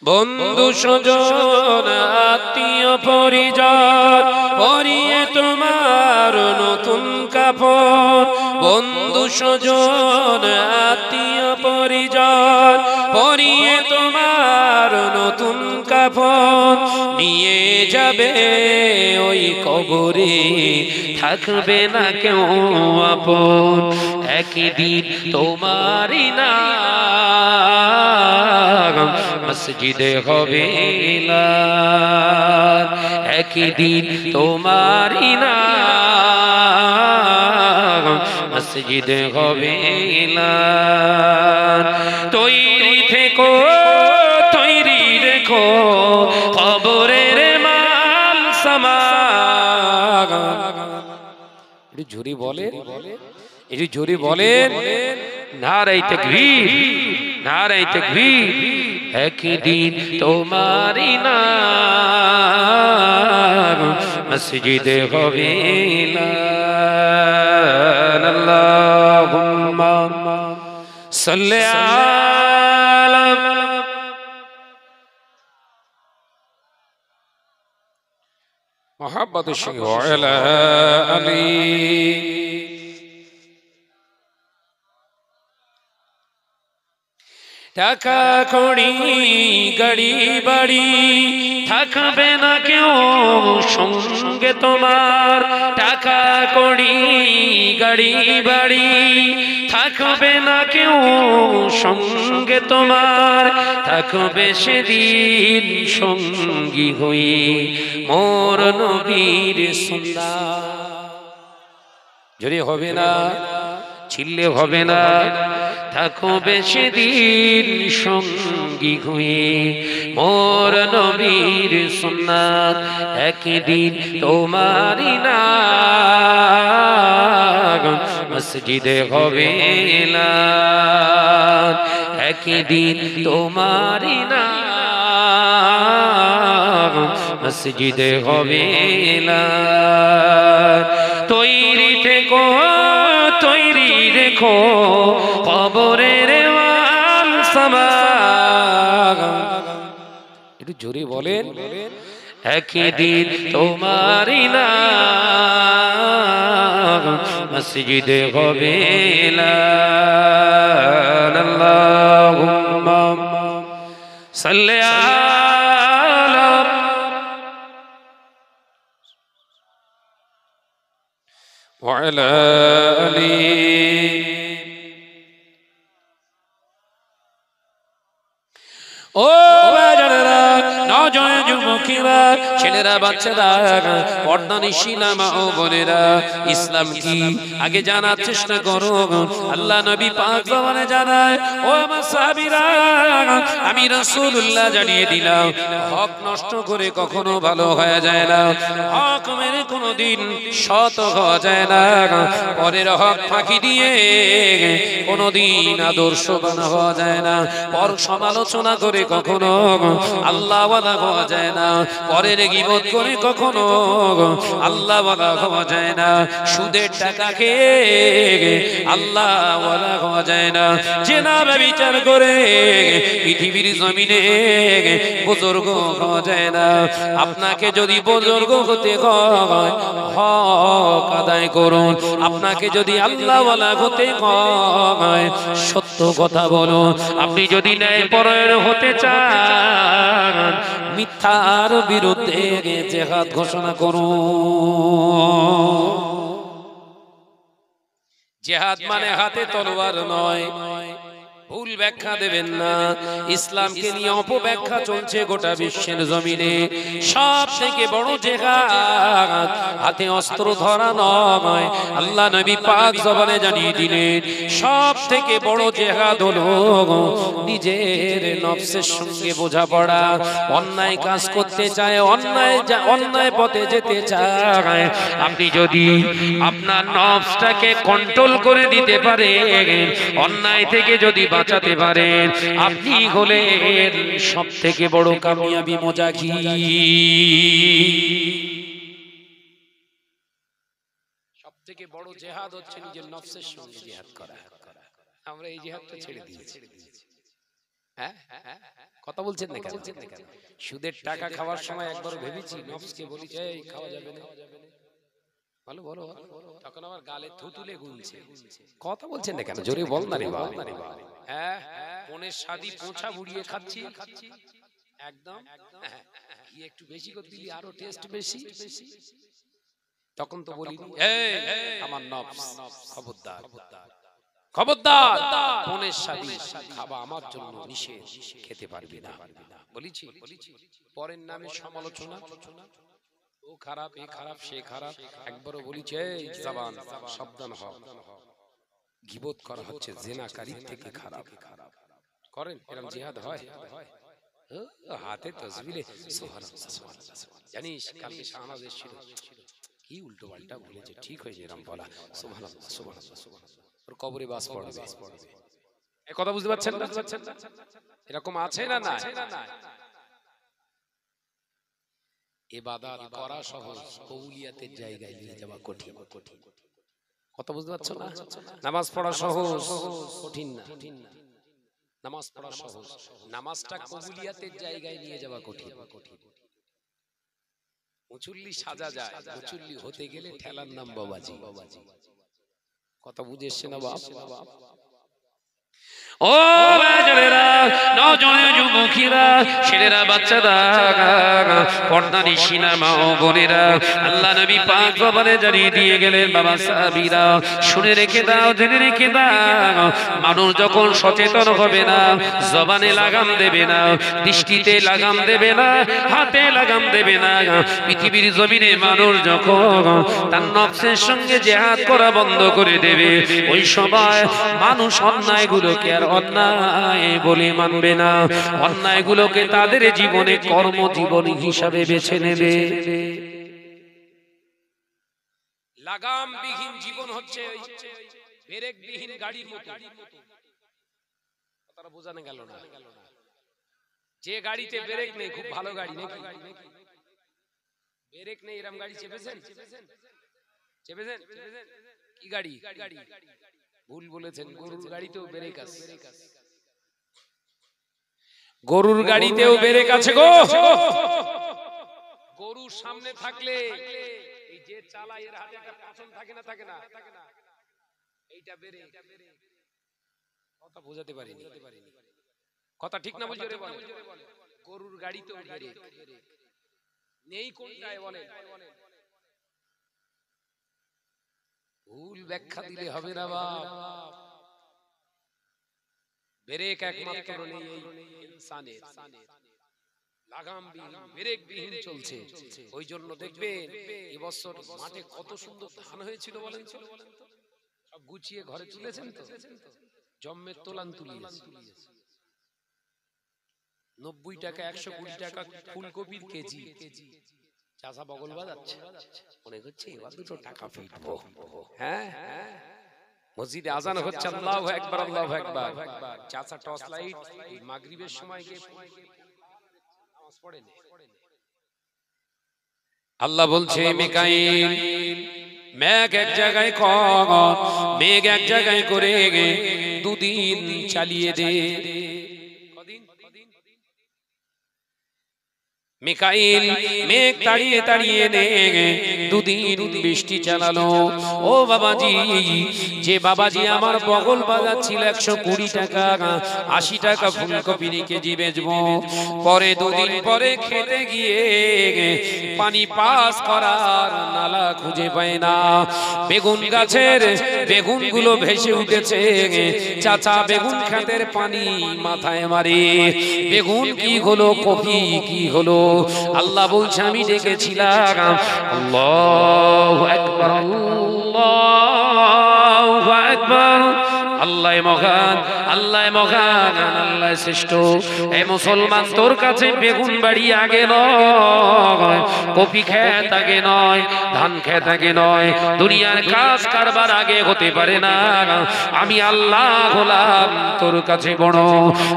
বন্ধু স্বজন আত্মীয় পরিজন পরিয়ে তোমার নতুন কাপড়, বন্ধু স্বজন আত্মীয় পরিজন পরিয়ে তোমার নতুন কাপড় নিয়ে যাবে ওই কবরে, থাকবে না কেউ আপন। একদিন তোমারি নাম মসজিদে হবে এলান, একদিন তোমারি নাম মসজিদে হবে এলান। তৈরি থেকো, তৈরি রেখো, খবরের মাল সামান। একটু জোরে বলে, একটু জোরে বলেন, নারে তাকবীর, নারে তাকবীর। একদিন তোমারি নাম মসজিদে হবে এলান। আল্লাহুম্মা সাল্লি আলা মোহাব্বতের সঙ্গে ওয়ালা আলী। টাকা কড়ি গাড়ি বাড়ি থাকবে না কেউ সঙ্গে তোমার, টাকা কড়ি গাড়ি বাড়ি থাকবে না কেউ সঙ্গে তোমার, থাকবে সেদিন সঙ্গী হয়ে মোর নবীর সুন্নাত। যদি হবে না ছিললে হবে না, থাকবে সেদিন সঙ্গী হয়ে মোর নবীর সুন্নাত। একদিন তোমারি নাম মসজিদে হবে এলান, একদিন তোমারি নাম মসজিদে হবে এলান। তৈরি থেকো তৈরি রেখো কবরের ওয়াল সামান। একটু জোরে বলেন। একদিন তোমারি নাম মসজিদে হবে এলান। আল্লাহুম্মা সাল্লি আলা ওয়ালা আলী। ও বাজারেরা, নজয় যুবকেরা, ছেলেরা বাচ্চারা, পর্দানিশীলা মা ও বোনেরা, ইসলাম কি আগে জানার চেষ্টা করো। আল্লাহ নবী পাক জবানে জানায়, ও আমার সাহাবীরা, আমি রাসূলুল্লাহ জানিয়ে দিলাম, হক নষ্ট করে কখনো ভালো হয়ে যায় না, হক মেরে কোনোদিন সৎ হওয়া যায় না, পরের হক ফাঁকি দিয়ে কোনোদিন আদর্শবান হওয়া যায় না, পর সমালোচনা করে কখনো আল্লাহওয়ালা হওয়া যায় না, পরের গীবত করে কখনো আল্লাহওয়ালা হওয়া যায় না, সুদের টাকা খেয়ে আল্লাহওয়ালা হওয়া যায় না, জেনা ব্যভিচার করে পৃথিবীর জমিনে বুজুর্গ হওয়া যায় না। আপনাকে যদি বুজুর্গ হতে হয়, হক আদায় করুন। আপনাকে যদি আল্লাহওয়ালা হতে হয়, সত্য কথা বলুন। আপনি যদি ন্যায়পরায়ণ হতে চান, মিথ্যার বিরুদ্ধে জিহাদ ঘোষণা করুন। জিহাদ মানে হাতে তলোয়ার নয়, ভুল ব্যাখ্যা দেবেন না। ইসলামকে নিয়ে অপব্যাখ্যা চলছে গোটা বিশ্বের জমিনে। সব থেকে বড় জিহাদ হাতে অস্ত্র ধরা নয়। আল্লাহ নবী পাক জবানে জানিয়ে দিলেন, সব থেকে বড় জিহাদ হলো নিজের নফসের সঙ্গে বোঝাপড়া। অন্যায় কাজ করতে চায়, অন্যায় পথে যেতে চায়, আপনি যদি আপনার নফসটাকে কন্ট্রোল করে দিতে পারেন, অন্যায় থেকে যদি বাঁচাতে পারেন, আপনি হলেন সব থেকে বড় কামিয়াবি মুজাহিদ। সব থেকে বড় জিহাদ হচ্ছে নিজের নফসের সঙ্গে জিহাদ করা। আমরা এই জিহাদটা ছেড়ে দিয়েছি। হ্যাঁ, কথা বলছেন না কেন? সুদের টাকা খাওয়ার সময় একবার ভেবেছি, নফসকে বলি এই খাওয়া যাবে না, বলো বলো, তখন আমার গালে থুতুলে গুনছে। কথা বলছেন না কেন? জোরে বল না রে বাবা। হ্যাঁ, মনের স্বাদই পোঁছা বুড়িয়ে খাচ্ছি একদম। কি একটু বেশি করে দিলি আরো টেস্ট বেশি। তখন তো বলি এই আমার নফস, খবরদার খবরদার, মনের স্বাদই খাবা আমার জন্য নিষেধ, খেতে পারবি না। বলেছি পরের নামে সমালোচনা, ও খারাপ, এ খারাপ, সে খারাপ, একবারও বলিছে এই জবান সাবধান হও, গীবত করা হচ্ছে জিনাকারীর থেকে খারাপ। করেন এরকম জিহাদ হয়? হাতে তসবিলে সুবহানাল্লাহ সুবহানাল্লাহ। জানিস কালকে শাহনাজ এসেছিল, কি উল্টো পাল্টা বলেছে, ঠিক হয়েছে এরকম বলা, সুবহানাল্লাহ সুবহানাল্লাহ সুবহানাল্লাহ। ওর কবরে বাস পড়বে। এই কথা বুঝতে পারছেন না? এরকম আছে না না? ইবাদত করা সহজ, কবুলিয়াতের জায়গায় নিয়ে যাওয়া কঠিন। কথা বুঝতে পারছো না? নামাজ পড়া সহজ, কঠিন না। নামাজ পড়া সহজ, নামাজটা কবুলিয়াতের জায়গায় নিয়ে যাওয়া কঠিন। মুচুল্লি সাজা যায়, মুচুল্লি হতে গেলে ঠেলার নাম বাবাজি। কথা বুঝে এসছে না বাপ? ও বাজারেরা, নজনে যুবকেরা, ছেলেরা, বাচ্চারা, পর্দানি সিনেমা ও বোনেরা, আল্লাহ নবী পাক জবানে জানিয়ে দিয়ে গেলেন, বাবা সাহাবীরা শুনে রেখে দাও, জেনে রেখে দাও, মানুষ যখন সচেতন হবে না, জবানে লাগাম দেবে না, দৃষ্টিতে লাগাম দেবে না, হাতে লাগাম দেবে না, পৃথিবীর জমিনে মানুষ যখন তার নফসের সঙ্গে জিহাদ করা বন্ধ করে দেবে, ওই সময় মানুষ অন্যায়গুলোকে আর অন্যায় বলে মানবে না, অন্যায়গুলোকে তাদের জীবনে কর্মজীবন হিসাবে বেছে নেবে। লাগামবিহীন জীবন হচ্ছে ব্রেকবিহীন গাড়ির মতো। কথাটা বোঝানো গেল না? যে গাড়িতে ব্রেক নেই, খুব ভালো গাড়ি নাকি? ব্রেক নেই এরকম গাড়ি চেপেছেন? চেপেছেন? কি গাড়ি? ভুল বলেছেন, গরুর গাড়িতেও ব্রেক আছে। গরুর গাড়িতেও ব্রেক আছে গো। গরুর সামনে থাকলে এই যে চালায় এর হাতে একটা পাছন থাকে না? থাকে না? এইটা ব্রেক। কথা বোঝাতে পারিনি। কথা ঠিক না বলছো রে? বলে গরুর গাড়িতেও ব্রেক নেই, কোনটায় বলে? ভুল ব্যাখ্যা দিলে হবে না বাপ। ব্রেক একমাত্র নেই এই ইনসানের, লাগামবিহীন ব্রেকবিহীন চলছে। ওই জন্য দেখবেন এবছর মাঠে কত সুন্দর ধান হয়েছিল বলেন তো? সব গুছিয়ে ঘরে তুলেছেন তো? জম্মের তোলান তুলিয়েছে। 90 টাকা 120 টাকা ফুলকপির কেজি। চাষা বগল বাজাচ্ছে, মনে হচ্ছে এবার দুটো টাকা ফিরবো। হ্যাঁ, মসজিদে আজান হচ্ছে, আল্লাহু আকবার, আল্লাহু আকবার। চাচা টর্চ লাইট মাগরিবের সময় গিয়ে নামাজ পড়েন। আল্লাহ বলছে, মিকাইল মেঘ এক জায়গায় কর, মেঘ এক জায়গায় করে দুদিন চালিয়ে দে। মিকাইল মেঘ তাড়িয়ে তাড়িয়ে নে, দুদিন বৃষ্টি চালালো। ও বাবাজি, যে বাবাজি আমার বগল বাজাচ্ছিল 120 টাকা 80 টাকা ফুলকপি কেজি বেচবো, পরে দুদিন পরে খেতে গিয়ে পানি পাস করার নালা খুঁজে পায় না। বেগুন গাছের বেগুন গুলো ভেসে উঠেছে, চাচা বেগুন ক্ষেতের পানি মাথায় মারে। বেগুন কি হলো, কপি কি হলো? আল্লাহ বলছে, আমি ডেকেছিলাম। আল্লাহু আকবার, আল্লাহু আকবার। আল্লাহ মহান, আল্লাহ মহান, আল্লাহ শ্রেষ্ঠ। এই মুসলমান, তোর কাছে বেগুন বাড়ি আগে নয়, কপি খেত আগে নয়, ধান খেত আগে নয়, দুনিয়ার কাজ কারবার আগে হতে পারে না। আমি আল্লাহ হলাম তোর কাছে বড়।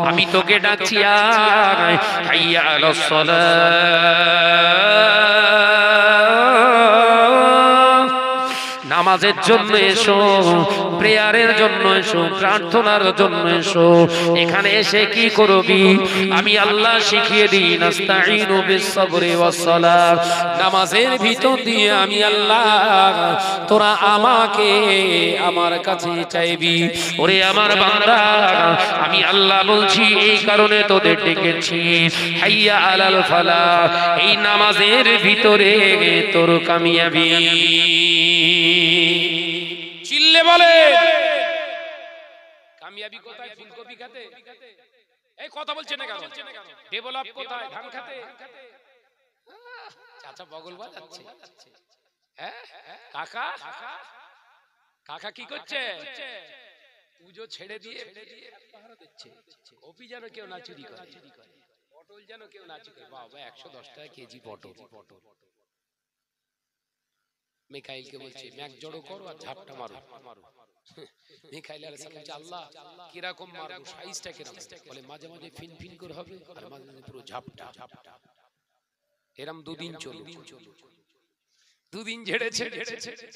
আমি তোকে ডাকছি, আয় হাইয়া আলাস সালাত, নামাজের জন্য এসো, প্রেয়ারের জন্য এসো, প্রার্থনার জন্য এসো। এখানে এসে কি করবি? আমি আল্লাহ শিখিয়ে দিই, নাস্তাঈনু বিস-সাবরি ওয়াস-সালাত। নামাজের ভিতর দিয়ে আমি আল্লাহ, তোরা আমাকে আমার কাছে চাইবি। ওরে আমার বান্দা, আমি আল্লাহ বলছি, এই কারণে তোদের ডেকেছি। হাইয়া আলাল ফালাহ, এই নামাজের ভিতরে তোর কামিয়াবি। চিল্লে বলে, কামিয়াবি কোথায়? ফুলকপি খেতে? এই কথা বলছেন না কেন? ডেভেলপ কোথায়? ধান খেতে? চাচা বগল বাজাচ্ছে। হ্যাঁ কাকা, কাকা কি করছে? পুজো ছেড়ে দিয়ে পাহারা দিচ্ছে। কপি যেন কেউ না চুরি করে, পটল যেন কেউ না চুরি করে। বাবা 110 টাকা কেজি পটল। মিকাইলকে বলছে, ম্যাক জড়ো করো আর ঝাপটা মারো। মিকাইল আলাইহিস সালাম বলছে, আল্লাহ কিরকম মারবো, সাইজটা কিরকম? বলে মাঝে মাঝে ফিন ফিন করে হবে, আর মাঝে মাঝে পুরো ঝাপটা। এরম দুদিন চলো, দুদিন ঝেড়েছে,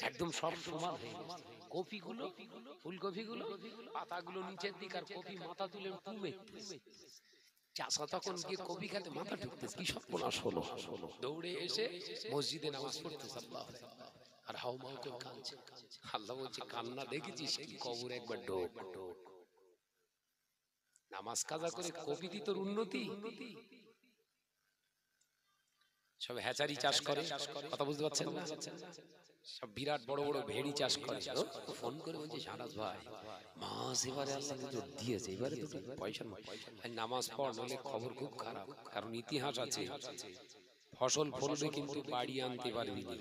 একদম সব সমান হয়ে গেছে। কপিগুলো, ফুলকপিগুলো পাতাগুলো নিচের দিক, আর কপি মাথা তুলে টুমে। চাষা তখন গিয়ে কবি খেতে মাথা ঢুকতেছে, কি সর্বনাশ হলো। দৌড়ে এসে মসজিদে নামাজ পড়তেছে, আল্লাহ আর হাউ মাউ করে কাঁদছে। আল্লাহ বলছে, কান্না দেখেছিস কি, কবর একবার ঢোক। নামাজ কাজা করে কবিতি তোর উন্নতি। সব হ্যাচারি চাষ করে, কথা বুঝতে পারছেন না? সব বিরাট বড় বড় ভেড়ি চাষ করে। ফোন করে বলছে, শাহনাজ ভাই মাছ এবারে আল্লাহ তো দিয়েছে, এবারে তো পয়সা নয়, নামাজ পড়, নলে খবর খুব খারাপ। কারণ ইতিহাস আছে, ফসল ফলবে কিন্তু বাড়ি আনতে পারবি না।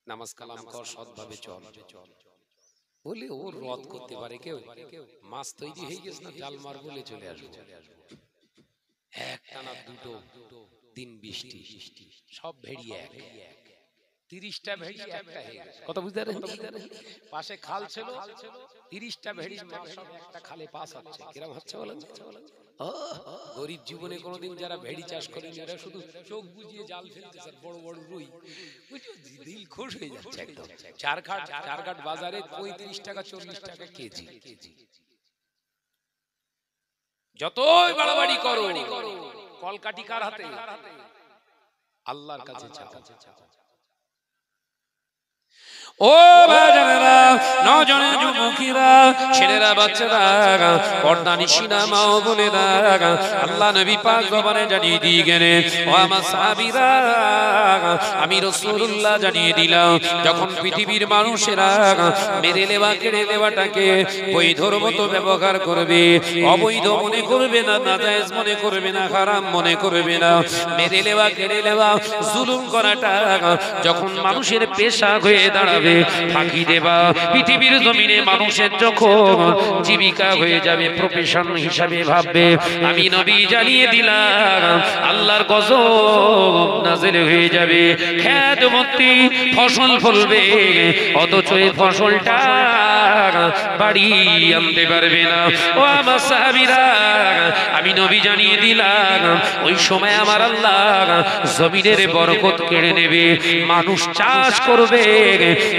নামাজ কালাম কর, সৎভাবে চল। বলে ও রদ করতে পারে কেউ? মাছ তৈরি হয়ে গেছে না, জাল মার বলে চলে আসবো। একটানা দুটো দিন বৃষ্টি, সব ভেড়ি এক, 30টা ভেড়ি একটা হয়ে গেছে। কথা বুঝতে পারেন? পাশে খাল ছিল, 30টা ভেড়ির মা সব একটা খালে পাস হচ্ছে। কিরকম হচ্ছে বলেন? গরিব জীবনে কোনোদিন যারা ভেড়ি চাষ করেন, এরা শুধু চোখ বুজিয়ে জাল ফেলতেছে, বড় বড় রুই, দিল খুশ হয়ে যাচ্ছে একদম। চারঘাট বাজারে 35 টাকা 40 টাকা কেজি। যতই বাড়াবাড়ি করো, কলকাঠি কার হাতে? আল্লাহর কাছে চাও। ও বাজারেরা, নজনে যুবকেরা, ছেলেরা, বাচ্চারা, পর্দা নিশিনা মা ও বোনেরা, আল্লাহ নবী পাক জবানে জানিয়ে দিয়ে গেলেন, ও আমার সাহাবীরা, আমি রাসূলুল্লাহ জানিয়ে দিলাম, যখন পৃথিবীর মানুষেরা মেরে নেওয়া কেড়ে নেওয়াটাকে বৈধর মতো ব্যবহার করবে, অবৈধ মনে করবে না, নাজায়েজ মনে করবে না, হারাম মনে করবে না, মেরে নেওয়া কেড়ে নেওয়া জুলুম করাটা যখন মানুষের পেশা হয়ে দাঁড়াবে, ফাঁকি দেবা পৃথিবীর জমিনে মানুষের যখন জীবিকা হয়ে যাবে, প্রফেশন হিসাবে ভাববে, আমি নবী জানিয়ে দিলাম আল্লাহর গজব নাযিল হয়ে যাবে। খেতমতি ফসল ফলবে, অথচ এই ফসলটা বাড়ি আনতে পারবে না। ও আমার সাহাবীরা, আমি নবী জানিয়ে দিলাম ওই সময় আমার আল্লাহ জমিনের বরকত কেড়ে নেবে। মানুষ চাষ করবে,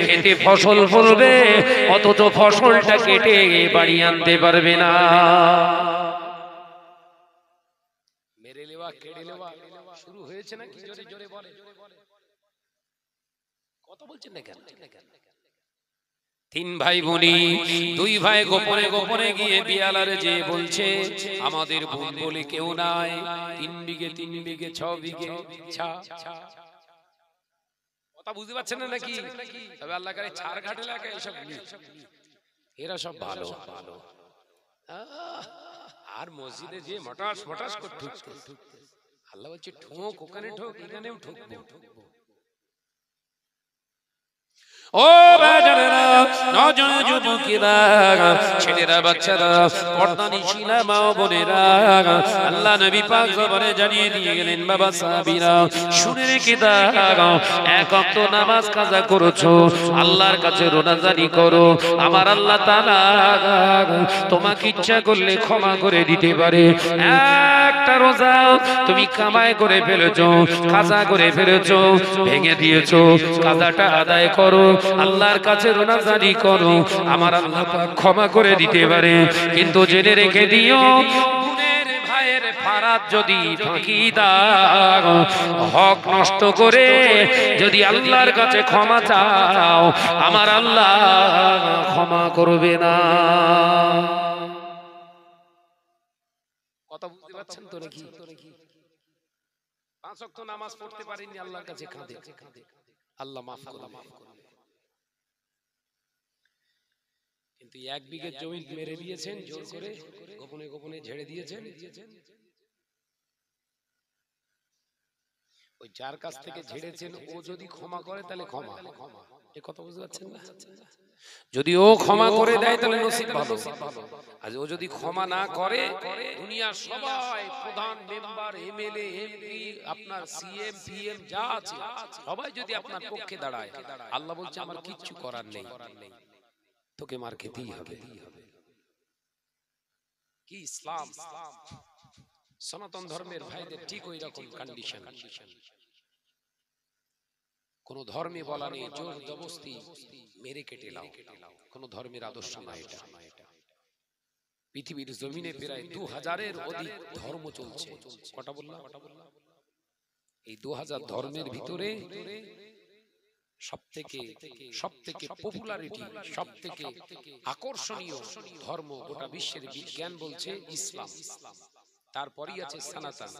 খেতে ফসল ফলবে, অথচ ফসলটা কেটে বাড়ি আনতে পারবে না। মেরে নেওয়া কেড়ে নেওয়া শুরু হয়েছে নাকি? জোরে জোরে বলে, কত বলছেন না কেন? তিন ভাই বোনি, দুই ভাই গোপনে গোপনে গিয়ে বিয়ালারে যে বলছে, আমাদের বোন বলে কেউ নাই, 3 বিঘে 6 বিঘে ছা। কথা বুঝতে পারছেন না নাকি? তবে আল্লাহ করে চারঘাট এলাকায় এসব এরা সব ভালো ভালো। আর মসজিদে যে মটাস মটাস করে ঢুকতে, আল্লাহ বলছে ঠোক, ওখানে ঠোক, এখানেও ঠুকবো। ও বাজারেরা, নজনে যুবকেরা, ছেলেরা, বাচ্চারা, পর্দা নিশিনা মা ও বোনেরা, আল্লাহ নবী পাক জবানে জানিয়ে দিয়ে গেলেন, বাবা সাহাবীরা শুনে রেখে দাও, এক ওয়াক্ত নামাজ কাজা করেছো, আল্লাহর কাছে রোনাজারি করো, আমার আল্লাহ তাআলা তোমাকে ইচ্ছা করলে ক্ষমা করে দিতে পারে। একটা রোজা তুমি কামাই করে ফেলেছো, কাজা করে ফেলেছো, ভেঙে দিয়েছো, কাজাটা আদায় করো, আল্লাহর কাছে রোনাজারি করো, আমার আল্লাহ পাক ক্ষমা করে দিতে পারে। কিন্তু জেনে রেখে দিও, গুণের ভাইয়ের ফারাত যদি ফাঁকি দাও, হক নষ্ট করে যদি আল্লাহর কাছে ক্ষমা চাও, আমার আল্লাহ ক্ষমা করবে না। কথা বুঝতে পারছেন তো নাকি? 5 ওয়াক্ত নামাজ পড়তে পারেননি, আল্লাহর কাছে কাঁদে, আল্লাহ মাফ করবে। কিন্তু 1 বিঘে জমি মেরে দিয়েছেন, জোর করে গোপনে গোপনে ঝেড়ে দিয়েছেন। ওই যার কাছ থেকে ঝেড়েছেন ও যদি ক্ষমা করে তাহলে ক্ষমা, এ কথা বুঝতে পারছেন না? যদি ও ক্ষমা করে দেয় তাহলে নসিব ভালো, আর ও যদি ক্ষমা না করে, দুনিয়ার সবাই প্রধান মেম্বার, এমএলএ, এমপি, আপনার সিএম পিএম যা আছে সবাই যদি আপনার পক্ষে দাঁড়ায়, আল্লাহ বলছে আমার কিচ্ছু করার নেই, তোকে মার খেতেই হবে। কি ইসলাম! সনাতন ধর্মের ভাইদের ঠিক ওই রকম কন্ডিশন। কোন ধর্মে বলা নেই জোর জবরদস্তি মেরে কেটে লাও, কোন ধর্মের আদর্শ না এটা। পৃথিবীর জমিনে প্রায় 2000-এর অধিক ধর্ম চলছে। কটা বললাম? এই 2000 ধর্মের ভিতরে সবথেকে পপুলারিটি, সবথেকে আকর্ষণীয় ধর্ম গোটা বিশ্বের বিজ্ঞান বলছে ইসলাম। তারপরই আছে সনাতন,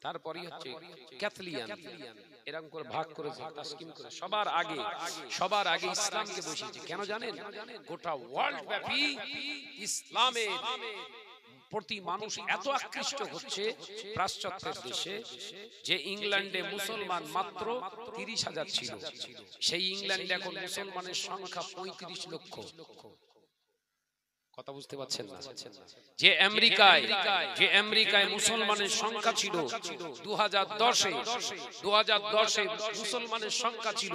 তারপরই হচ্ছে ক্যাথলিয়ান। এরকম করে ভাগ করেছে, তাসকিম করে সবার আগে ইসলামকে বসিয়েছে। কেন জানেন? গোটা ওয়ার্ল্ড ব্যাপী ইসলামের প্রতি মানুষ এত আকৃষ্ট হচ্ছে পাশ্চাত্যের দেশে, যে ইংল্যান্ডে মুসলমান মাত্র 30,000 ছিল, সেই ইংল্যান্ডে এখন মুসলমানের সংখ্যা 35 লক্ষ। কথা বুঝতে পারছেন না? যে আমেরিকায় মুসলমানের সংখ্যা ছিল 2010-এ মুসলমানের সংখ্যা ছিল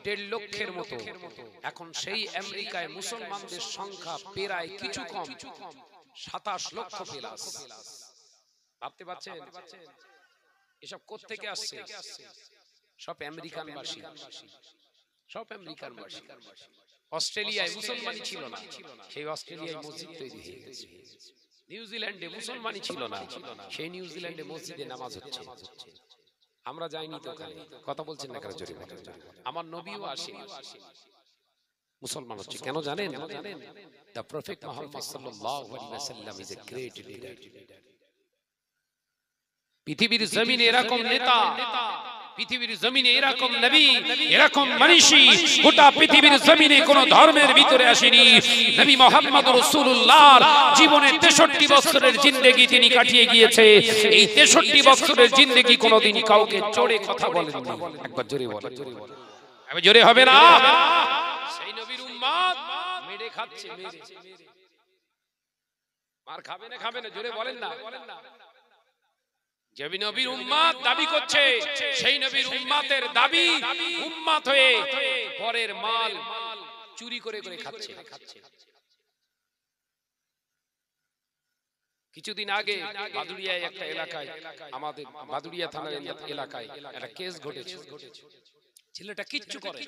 1.5 লক্ষের মতো, এখন সেই আমেরিকায় মুসলমানদের সংখ্যা প্রায় কিছু কম 27 লক্ষ প্লাস। ভাবতে পারছেন এসব কোত্থেকে আসছে? সব আমেরিকানবাসী। অস্ট্রেলিয়ায় মুসলমানই ছিল না, সেই অস্ট্রেলিয়ায় মসজিদ তৈরি হয়ে গেছে। নিউজিল্যান্ডে মুসলমানই ছিল না, সেই নিউজিল্যান্ডে মসজিদে নামাজ হচ্ছে। আমরা যাইনি তো ওখানে। কথা বলছেন না কেন? জোরে বলেন। আমার নবীও আসে, মুসলমান হচ্ছে। কেন জানেন? The Prophet Muhammad sallallahu alaihi wasallam is a great leader. পৃথিবীর জমিনে এরকম নেতা, পৃথিবীর জমিনে এরকম নবী, এরকম মনীষী গোটা পৃথিবীর জমিনে কোন ধর্মের ভিতরে আসেনি। নবী মুহাম্মদ রাসূলুল্লাহর জীবনে 63 বছরের জিন্দেগি তিনি কাটিয়ে গিয়েছে। এই 63 বছরের জিন্দেগি কোনোদিন কাউকে চড়ে কথা বলেননি। একবার জোরে বলেন। আমি জোরে হবে না? সেই নবীর উম্মত মেরে খাচ্ছে, মার খাবে না? জোরে বলেন না। যে নবীর উম্মত দাবি করছে, সেই নবীর উম্মতের দাবি উম্মত হয়ে পরের মাল চুরি করে খাচ্ছে। কিছুদিন আগে বাদুড়িয়ায় একটা এলাকায়, আমাদের বাদুড়িয়া থানার এলাকায় একটা কেস ঘটেছে। ছেলেটা কিচ্ছু করে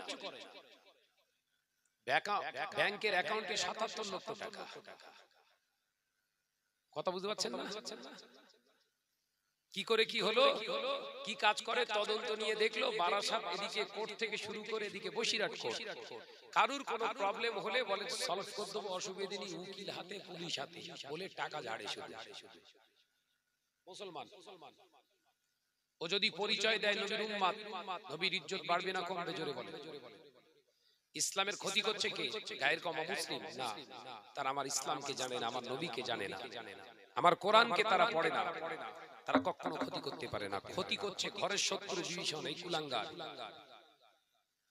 না, ব্যাংকের অ্যাকাউন্টে 77 লক্ষ টাকা। কথা বুঝতে পারছেন না? কি করে কি হলো, কি কাজ করে তদন্ত নিয়ে দেখলো বারাসাত এদিকে কোর্ট থেকে শুরু করে এদিকে বসিরহাট কোর্ট। কারুর কোনো প্রবলেম হলে বলে সলভ করে দেবো, অসুবিধা নেই, উকিল হাতে পুলিশ হাতে বলে টাকা ঝাড়ে শুধু। মুসলমান ও যদি পরিচয় দেয় নবীর উম্মত, নবীর ইজ্জত বাড়বে না কমবে? জোরে বলে। ইসলামের ক্ষতি করছে কে? গায়ের কমা মুসলিম না, তারা আমার ইসলামকে জানে না, আমার নবীকে জানে না, আমার কোরআনকে তারা পড়ে না, তারা কখনো ক্ষতি করতে পারে না। ক্ষতি করছে ঘরের শত্রু বিভীষণ, এই কুলাঙ্গার।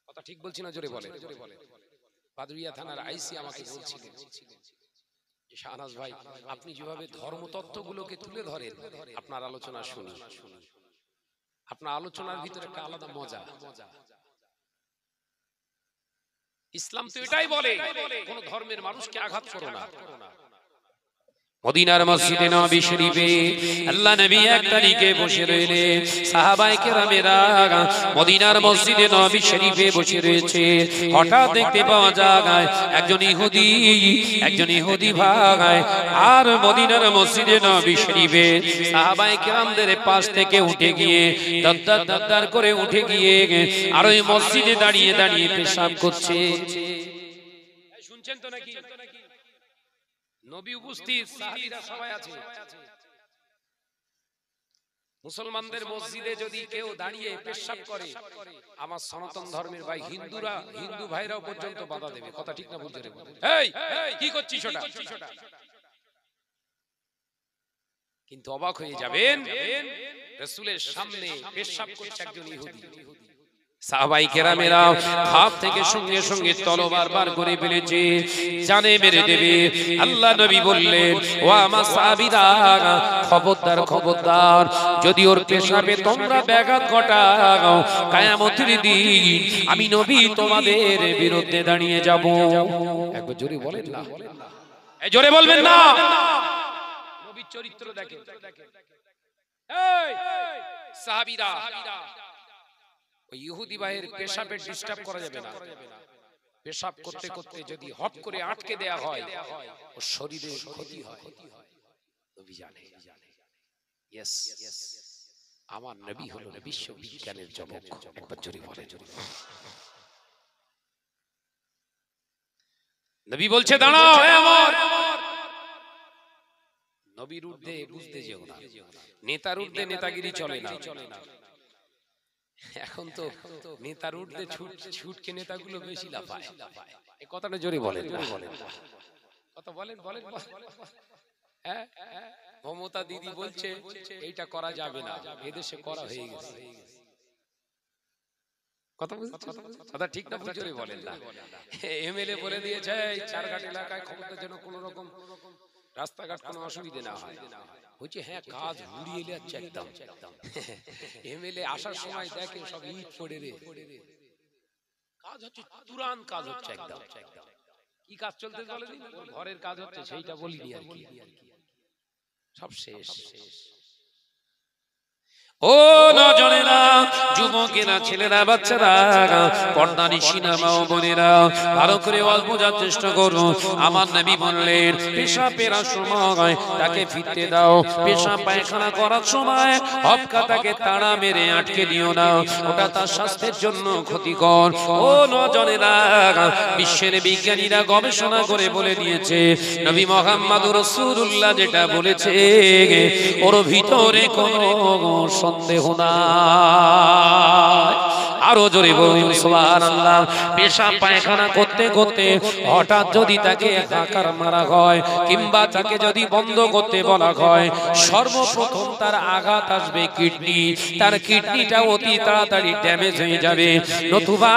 কথা ঠিক বলছি না? জোরে বলে। বাদুড়িয়া থানার আইসি আমাকে বলছিলেন যে শাহনাজ ভাই, আপনি যেভাবে ধর্মতত্ত্বগুলোকে তুলে ধরেন, আপনার আলোচনা শুনি, আপনার আলোচনার ভিতরে একটা আলাদা মজা। ইসলাম তো এটাই বলে, কোন ধর্মের মানুষকে আঘাত করো না। মদিনার মসজিদে নববী শরীফে আল্লাহ নবী এক তারিখে বসে রইলেন, সাহাবায়ে কেরামেরা মদিনার মসজিদে নববী শরীফে বসে রয়েছে। হঠাৎ দেখতে পাওয়া যায় একজন ইহুদি ভাই আর মদিনার মসজিদে নববী শরীফে সাহাবায়ে কেরামদের পাশ থেকে উঠে গিয়ে দদ্দার করে উঠে গিয়ে আর ওই মসজিদে দাঁড়িয়ে পেশাব করছে। শুনছেন তো নাকি? নবী উপস্থিত, সাহাবীরা সবাই আছে। মুসলমানদের মসজিদে যদি কেউ দাঁড়িয়ে পেশাব করে, আমার সনাতন ধর্মের ভাই হিন্দু ভাইরাও পর্যন্ত বাধা দেবে। কথা ঠিক না? বুঝতে পারবে? এই কি করছিস ওটা? কিন্তু অবাক হয়ে যাবেন, রাসূলের সামনে পেশাব করছে একজন ইহুদি। সাহাবায়ে কেরামেরা খাপ থেকে সঙ্গে সঙ্গে তলোয়ার বার করে ফেলেছে, জানে মেরে দেবে। আল্লাহ নবী বললেন, ও আমার সাহাবীরা, খবরদার, যদি ওর পেশাবে তোমরা ব্যাঘাত ঘটাও, কিয়ামতের দিন আমি নবী তোমাদের বিরুদ্ধে দাঁড়িয়ে যাব। একবার জোরে বলেন না, এই জোরে বলবেন না। নবীর চরিত্র দেখেন। এই সাহাবীরা, ইহুদি ভাইয়ের পেশাবে ডিস্টার্ব করা যাবে না। পেশাব করতে করতে যদি হট করে আটকে দেয়া হয় ওর শরীরে ক্ষতি হয়। নবী জানে। ইয়েস, আমার নবী হলো বিশ্ব বিজ্ঞানের জনক। একবার জোরে বলে। নবী বলছে দাঁড়াও, হে আমার নবীর ঊর্ধ্বে বুঝতে যেও না, নেতার ঊর্ধ্বে নেতাগিরি চলে না। এখন তো নেতার ঊর্ধ্বে ছুটকে নেতাগুলো বেশি লাফায়। এই কথাটা জোরে বলেন, কথা বলেন। হ্যাঁ, মমতা দিদি বলছে এইটা করা যাবে না, এদেশে করা হয়ে গেছে। কথা ঠিক না? জোরে বলেন না। এমএলএ বলে দিয়েছে চারঘাট এলাকায় ক্ষমতার জন্য কোন রকম রাস্তাঘাট কোনো অসুবিধা না হয়। বলছে হ্যাঁ, কাজ ঘুরিয়ে যাচ্ছে একদম। এমএলএ আসার সময় দেখে সব ইট পড়ে রে, কাজ হচ্ছে তুরান, কাজ হচ্ছে একদম। কি কাজ চলতে বলে দিন, ঘরের কাজ হচ্ছে, সেইটা বলিনি আর কি, সব শেষ। ও নজনেরা, যুবকেরা, ছেলেরা, বাচ্চারা, পর্দানিশীনা মা ও বোনেরা, ভালো করে ওয়াজ বোঝার চেষ্টা করো। আমার নবী বললেন পেশাব পেরার সময় তাকে ফিরতে দাও, পেশাব পায়খানা করার সময় হপকা তাকে তাড়া মেরে আটকে দিও না, ওটা তার স্বাস্থ্যের জন্য ক্ষতিকর। ও নজনেরা, বিশ্বের বিজ্ঞানীরা গবেষণা করে বলে দিয়েছে নবী মুহাম্মদুর রাসূলুল্লাহ যেটা বলেছে ওর ভিতরে কোনো সন্দেহ নাই। আরো জোরে বলুন সুবহানাল্লাহ। পেশাব পায়খানা করতে করতে হঠাৎ যদি তাকে হাঁকার মারা হয় কিংবা তাকে যদি বন্ধ করতে বলা হয়, সর্বপ্রথম তার আঘাত আসবে কিডনি, তার কিডনিটা অতি তাড়াতাড়ি ড্যামেজ হয়ে যাবে। নতুবা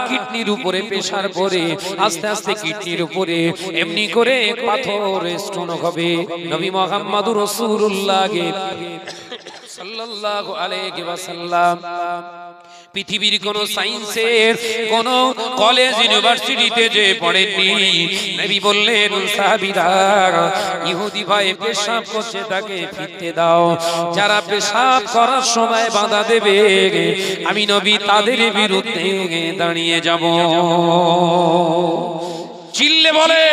কিডনির উপরে প্রেসার পড়ে আস্তে আস্তে কিডনির উপরে এমনি করে পাথর স্টোন হবে। নবী মুহাম্মদুর রাসূলুল্লাহ সাল্লাল্লাহু আলাইহি ওয়াসাল্লাম পৃথিবীর কোন সায়েন্সের কোন কলেজ ইউনিভার্সিটিতে যে পড়েননি, নবী বললেন সাহাবীরা ইহুদি ভাই পেশাব করছে তাকে ফিরতে দাও, যারা পেশাব করার সময় বাধা দেবে আমি নবী তাদের বিরুদ্ধে দাঁড়িয়ে যাব। চিল্লে বলে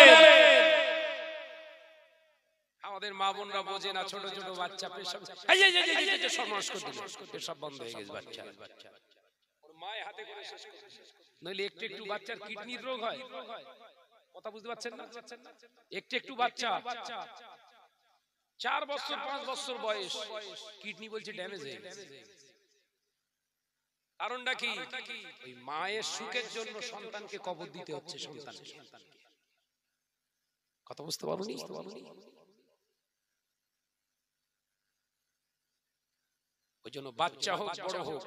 আমাদের মা বোনরা বোঝে না, ছোট ছোট বাচ্চা পেশাব সর্বনাশ করে দিল, পেশাব বন্ধ হয়ে গেছে, বাচ্চা ওর মায়ের হাতে করে শেষ করে দিল। নইলে একটু একটু বাচ্চার কিডনির রোগ হয়, কথা বুঝতে পারছেন না? একটু একটু বাচ্চা 4 বছর 5 বছর বয়স কিডনি বলছে ড্যামেজ হয়ে গেছে। কারণটা কি? ওই মায়ের সুখের জন্য সন্তানকে কবর দিতে হচ্ছে। সন্তানকে কথা বুঝতে পারোনি? ওই জন্য বাচ্চা হোক বড় হোক,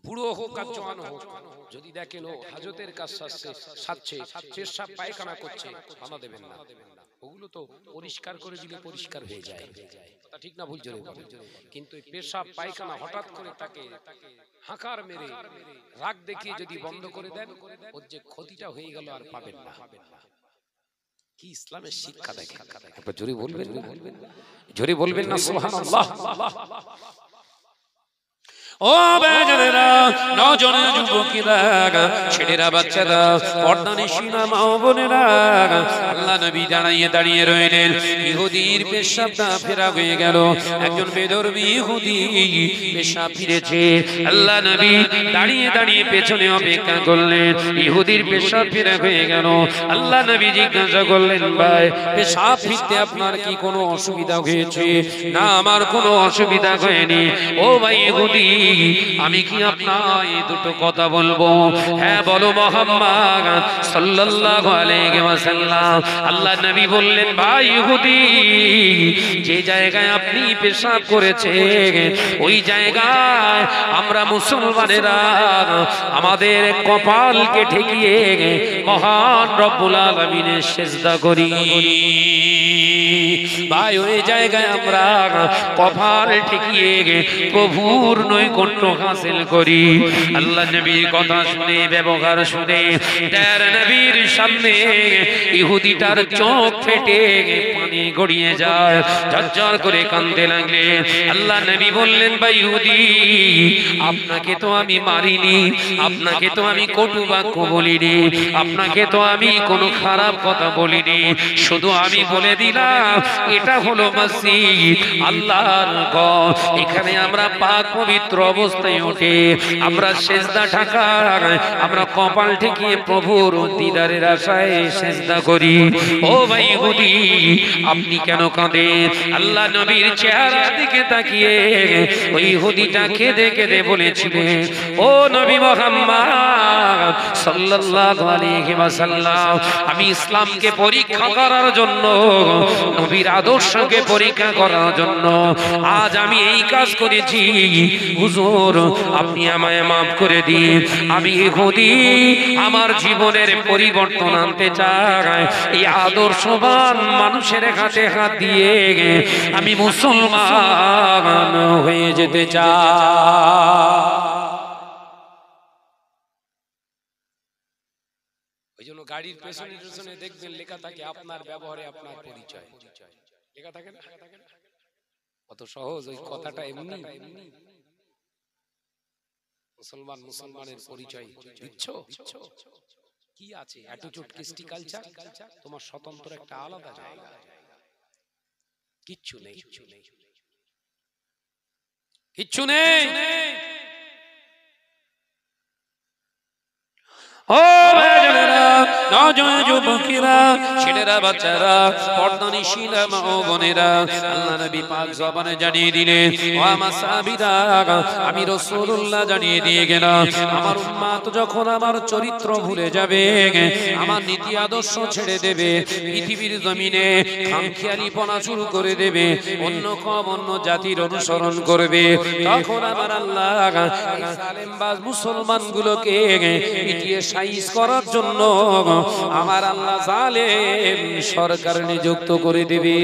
বুড়ো হোক আর জওয়ান হোক, যদি দেখেন ও হাজতের কাজ সারছে, পেশাব পায়খানা করছে, বাধা দেবেন না। ওগুলো তো পরিষ্কার করে দিলে পরিষ্কার হয়ে যায়, কথা ঠিক না ভুল জোরে বলেন। কিন্তু পেশাব পায়খানা হঠাৎ করে তাকে হাঁকার মেরে রাগ দেখিয়ে যদি বন্ধ করে দেন, ওর যে ক্ষতিটা হয়ে গেল আর পাবেন না। কি ইসলামের শিক্ষা দেখেন, একবার জোরে বলবেন, জোরে বলবেন না সুবহানাল্লাহ। ও বাজারেরা, নজনে যুবকেরা, ছেলেরা, বাচ্চারা, পর্দানিশীনা মা ও বোনেরা, আল্লাহ নবী দাঁড়িয়ে রইলেন। ইহুদির পেশাবটা ফেরা হয়ে গেল। একজন বেদরবি ইহুদি পেশাব ফিরেছে। আল্লাহ নবী দাঁড়িয়ে পেছনে অপেক্ষা করলেন। ইহুদির পেশাব ফেরা হয়ে গেল। আল্লাহ নবী জিজ্ঞাসা করলেন, ভাই পেশাব ফিরতে আপনার কি কোনো অসুবিধা হয়েছে? না, আমার কোনো অসুবিধা হয়নি। ও ভাই ইহুদি, আমি কি আপনার দুটো কথা বলবো? হ্যাঁ বলো মুহাম্মদ সাল্লাল্লাহু আলাইহি ওয়াসাল্লাম। আল্লাহ নবী বললেন, ভাই ইহুদি, যে জায়গায় আপনি পেশাব করেছেন ওই জায়গায় আমরা মুসলমানেরা আমাদের কপালকে ঠেকিয়ে মহান রব্বুল আলামিনের সিজদা করি। ভাই ওই জায়গায় আমরা কপাল ঠেকিয়ে প্রভুর নৈকট্য নৈকট্য হাসিল করি। আল্লাহ নবীর কথা শুনে, ব্যবহার শুনে তার নবীর সামনে ইহুদিটার চোখ ফেটে পানি গড়িয়ে যায়, ঝরঝর করে কাঁদতে লাগলে। আল্লাহ নবী বললেন, ভাই ইহুদি, আপনাকে তো আমি মারিনি, আপনাকে তো আমি কটু বাক্য বলিনি, আপনাকে তো আমি কোনো খারাপ কথা বলিনি, শুধু আমি বলে দিলাম এটা হলো মসজিদ, আল্লাহর ঘর। এখানে আমরা পাক পবিত্র অবস্থায় উঠে আমরা সেজদা ঢাকা, আমরা কপাল ঠেকিয়ে প্রভুর দিদারের আশায় সেজদা করি। ও ভাই ইহুদি, আপনি কেন কাঁদেন? আল্লাহ নবীর চেহারা দিকে তাকিয়ে ওই ইহুদিটা কেঁদে কেঁদে বলেছিলেন, ও নবী মুহাম্মদ সাল্লাল্লাহু আলাইহি ওয়াসাল্লাম, আমি ইসলামকে পরীক্ষা করার জন্য, নবীর আদর্শকে পরীক্ষা করার জন্য আজ আমি এই কাজ করেছি। হুজুর, আপনি আমায় মাফ করে দিন। আমি ইহুদি, আমার জীবনের পরিবর্তন আনতে চাই। এই আদর্শবান মানুষের হাতে হাত দিয়ে আমি মুসলমান হয়ে যেতে চাই। ওই জন্য গাড়ির পেছনে পেছনে দেখবেন লেখা থাকে আপনার ব্যবহারে আপনার পরিচয়, লেখা থাকে না? কত সহজ ওই কথাটা। এমনি মুসলমান মুসলমানের পরিচয় দিচ্ছ, কি আছে? অ্যাটিটিউড, কৃষ্টি, কালচার, তোমার স্বতন্ত্র একটা আলাদা জায়গা। কিচ্ছু নেই, কিচ্ছু নেই। ও ভাইজানেরা, নওজোয়ান যুবকেরা, ছেলেরা, বাচ্চারা, পর্দানিশীলা মা ও বোনেরা, আল্লাহ নবী পাক জবানে জানিয়ে দিলেন, ও আমার সাহাবীরা, আমি রাসূলুল্লাহ জানিয়ে দিয়ে গেলাম, আমার উম্মত যখন আমার চরিত্র ভুলে যাবে, আমার নীতি আদর্শ ছেড়ে দেবে, পৃথিবীর জমিনে খামখেয়ালিপনা শুরু করে দেবে, অন্য কওম অন্য জাতির অনুসরণ করবে, তখন আমার আল্লাহ এই জালেমবাজ মুসলমানগুলোকে পিটিয়ে সাইজ করার জন্য আমার আল্লাহ জালেম সরকার নিযুক্ত করে দেবে।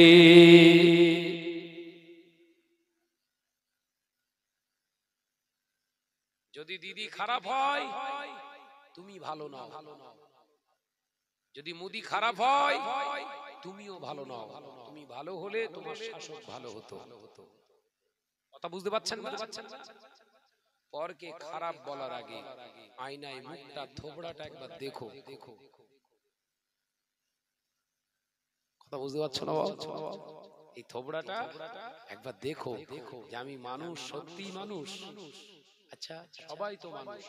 যদি দিদি খারাপ হয় তুমি ভালো নাও, যদি মুদি খারাপ হয় তুমিও ভালো নাও। তুমি ভালো হলে তোমার শাসক ভালো হতো। কথা বুঝতে পারছেন না? পরকে খারাপ বলার আগে আয়নায় মুখটা, থোবড়াটা একবার দেখো। কথা বুঝতে পারছো না? এই থোবড়াটা একবার দেখো যে আমি মানুষ, সত্যি মানুষ। আচ্ছা, সবাই তো মানুষ,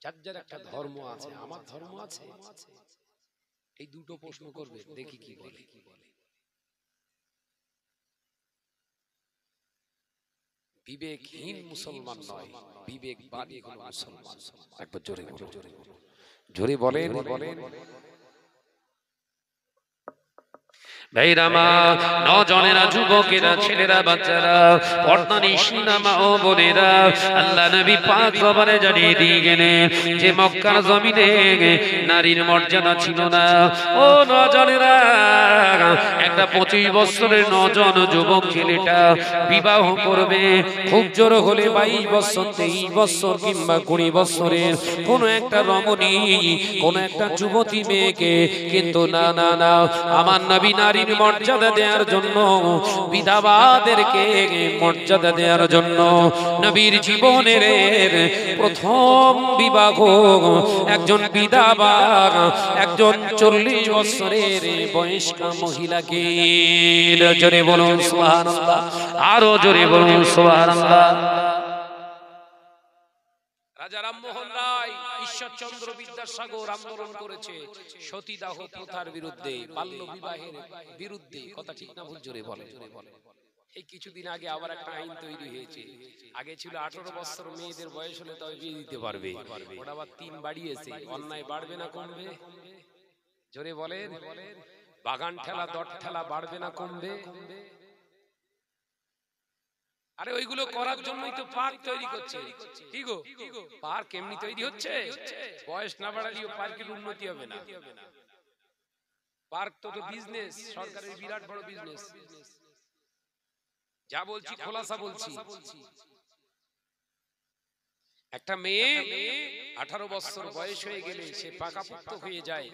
যার যার একটা ধর্ম আছে, আমার ধর্ম আছে। এই দুটো প্রশ্ন করবে, দেখি কি বলে। বিবেকহীন মুসলমান নয়, বিবেকবাদী হলো মুসলমান। একবার জোরে জোরে বলেন। ভাইরা আমার, নওজোয়ানেরা, যুবকেরা, ছেলেরা, বাচ্চারা, পর্দানিশীলা মা ও বোনেরা, আল্লাহ নবী পাক জবানে জানিয়ে দিয়ে গেলেন যে মক্কার জমিনে নারীর মর্যাদা ছিল না। ও নওজোয়ানেরা, একটা 25 বছরের নওজোয়ান যুবক ছেলেটা বিবাহ করবে, খুব জোর হলে 22 বছর, 23 বছর কিংবা 20 বছরের কোন একটা রমণী, কোন একটা যুবতী মেয়েকে, কিন্তু না না না, আমার নবী নারীর মর্যাদা দেওয়ার জন্য, বিধবাদেরকে মর্যাদা দেওয়ার জন্য নবীর জীবনের প্রথম বিবাহ একজন বিধবা, একজন 40 বছরের বয়স্ক মহিলাকে। জোরে বলুন সুবহানাল্লাহ, আরো জোরে বলুন সুবহানাল্লাহ। রাজা রামমোহন রায়, ঈশ্বরচন্দ্র বিদ্যাসাগর আন্দোলন করেছে সতীদাহ প্রথার বিরুদ্ধে, বাল্য বিবাহের বিরুদ্ধে। কথা ঠিক না ভুল? জোরে বলে। এই কিছুদিন আগে আবার একটা আইন তৈরি হয়েছে। আগে ছিল 18 বছর মেয়েদের বয়স হলে তবে বিয়ে দিতে পারবে, ওটা আবার 3 বাড়িয়েছে। অন্যায় বাড়বে না কমবে? জোরে বলেন। বাগান ঠেলা, দট ঠেলা বাড়বে না কমবে? আরে ওইগুলো করার জন্যই তো পার্ক তৈরি করছে। কি গো, পার্ক এমনি তৈরি হচ্ছে? বয়স না বাড়ালেও পার্কের উন্নতি হবে না। পার্ক তো বিজনেস, সরকারের বিরাট বড় বিজনেস। যা বলছি খোলাসা বলছি। একটা মেয়ে 18 বছর বয়স হয়ে গেলে সে পাকাপোক্ত হয়ে যায়,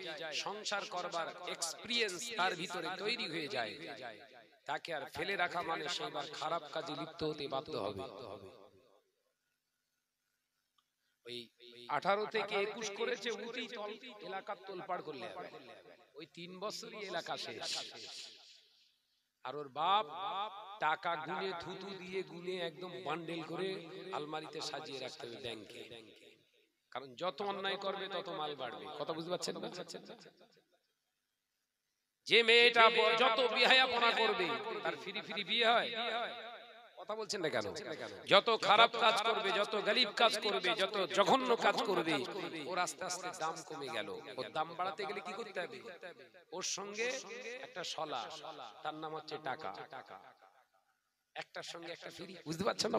সংসার করবার এক্সপেরিয়েন্স তার ভিতরে তৈরি হয়ে যায়, তাকে আর ফেলে রাখা মানে সেবার খারাপ কাজে লিপ্ত হতে বাধ্য হবে। ওই 18 থেকে 21 করেছে, উঠেই এলাকার তোলপাড় করলে হবে। ওই 3 বছরই এলাকা শেষ। আর ওর বাপ টাকা গুনে থুতু দিয়ে গুনে একদম বান্ডেল করে আলমারিতে সাজিয়ে রাখতে হবে ব্যাংকে, কারণ যত অন্যায় করবে তত মাল বাড়বে। কথা বুঝতে পারছেন না? যে মেয়েটা যত বিহায়াপনা করবে তার ফিরি ফিরি বিয়ে হয়। কথা বলছেন না কেন? যত খারাপ কাজ করবে, যত গলিব কাজ করবে, যত জঘন্য কাজ করবে, ওর আস্তে আস্তে দাম কমে গেল। ওর দাম বাড়াতে গেলে কি করতে হবে? ওর সঙ্গে একটা শলা, তার নাম হচ্ছে টাকা, একটার সঙ্গে একটা ফ্রি। বুঝতে পারছেন না?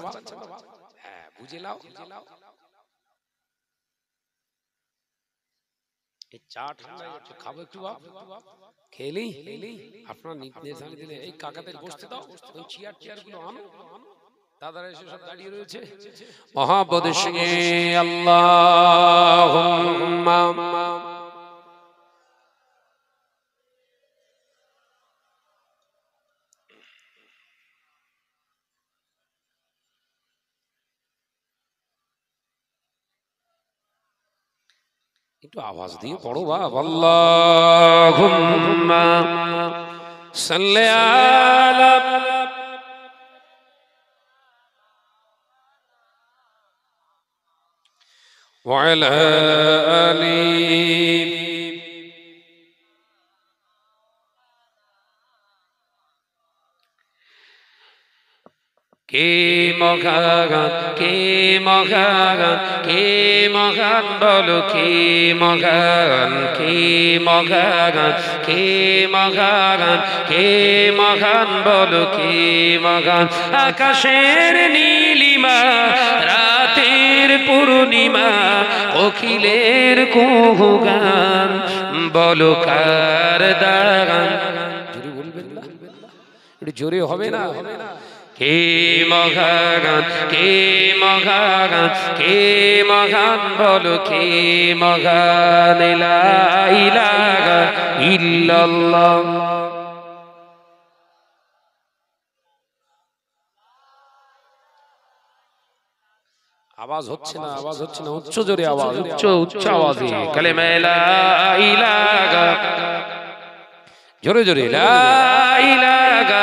হ্যাঁ, বুঝে নাও। এই চা ঠান্ডা হচ্ছে, খাবো একটু বাপ? খেলি আপনার নির্দেশ আমি দিলে এই কাকাদের বসতে দাও, ওই চেয়ার গুলো আনো। দাদারা এসে সব দাঁড়িয়ে রয়েছে। মহাপদ সিংহে আল্লাহুম্মা একটু আওয়াজ দিয়ে পড়ো বাপ। আল্লাহুম্মা সাল্লি আলা ওয়া আলা আলি কে মহান, কে মহান, কে মহান বলো, কে মহান, কে মহান, কে মহান, কে মহান বলো, কে মহান। আকাশের নীলিমা, রাতের পূর্ণিমা, কোকিলের কুহু গান বলো কার দান। জোরে বলবেন না? একটু জোরে হবে না? কে মহান, কে মহান, কে মহান বলো, কে মহান। লা ইলাহা ইল্লাল্লাহ। আওয়াজ হচ্ছে না, আওয়াজ হচ্ছে না, উচ্চ জোরে আওয়াজ, উচ্চ আওয়াজে কালেমা লা ইলাহা, জোরে জোরে লা ইলাহা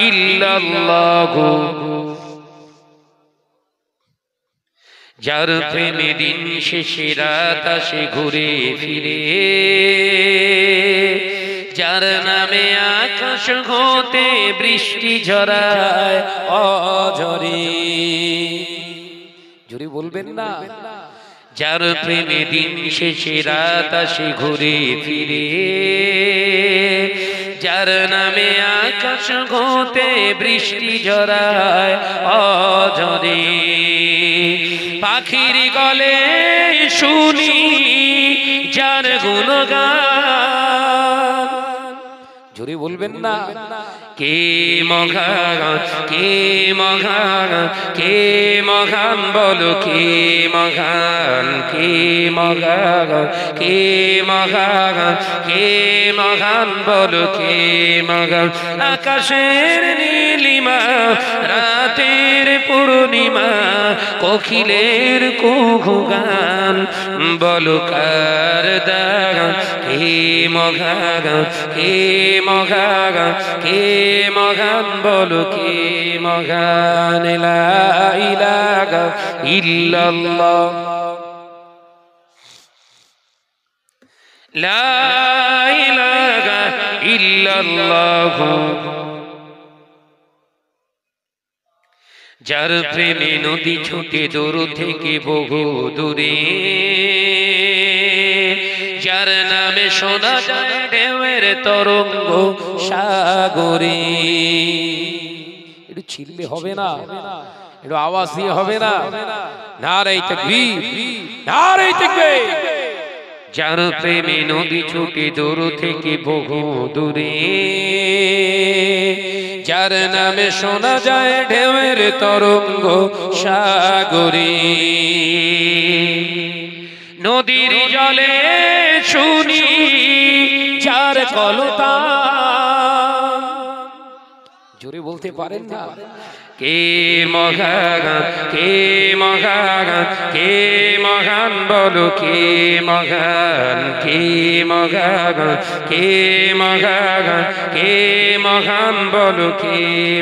ইল্লাল্লাহু। যার প্রেমে দিন শেষে রাত আসে ঘুরে ফিরে, যার নামে আকাশ হতে বৃষ্টি ঝরায় অঝরে। জোরে বলবেন না? যার প্রেমে দিন শেষে রাত আসে ঘুরে ফিরে, যার নামে আকাশ হতে বৃষ্টি ঝরায় অঝরে। পাখির গলে শুনি যার গুণগান। জোরে বলবেন না? কে মহান, কে মহান, কে মহান বলো, কে মহান, কে মহান, কে মহান, কে মহান বলো, কে মহান। আকাশের নীলিমা, রাতের পূর্ণিমা, কোকিলের কুহু গান বলো কার দান। কে মহান, কে মহান, কে মহান বলো, কে মহান। লা ইলাহা ইল্লাল্লাহ, লা ইলাহা ইল্লাল্লাহ। যার প্রেমে নদী ছুটে দূর থেকে বহু দূরে, যার নামে শোনা যায় ঢেউয়ের তরঙ্গ সাগরে। একটু ছিললে হবে না? একটু আওয়াজ দিয়ে হবে না? নারে তাকবীর, নারে তাকবীর। যার প্রেমে নদী ছুটে দূর থেকে বহু দূরে, যার নামে শোনা যায় ঢেউয়ের তরঙ্গ সাগরে, নদীর জলে শুনি যার কলতান। জোরে বলতে পারেন না? কে মহান, কে মহান, কে মহান বলো কে মহান, কে মহান, কে মহান, কে মহান বলো কে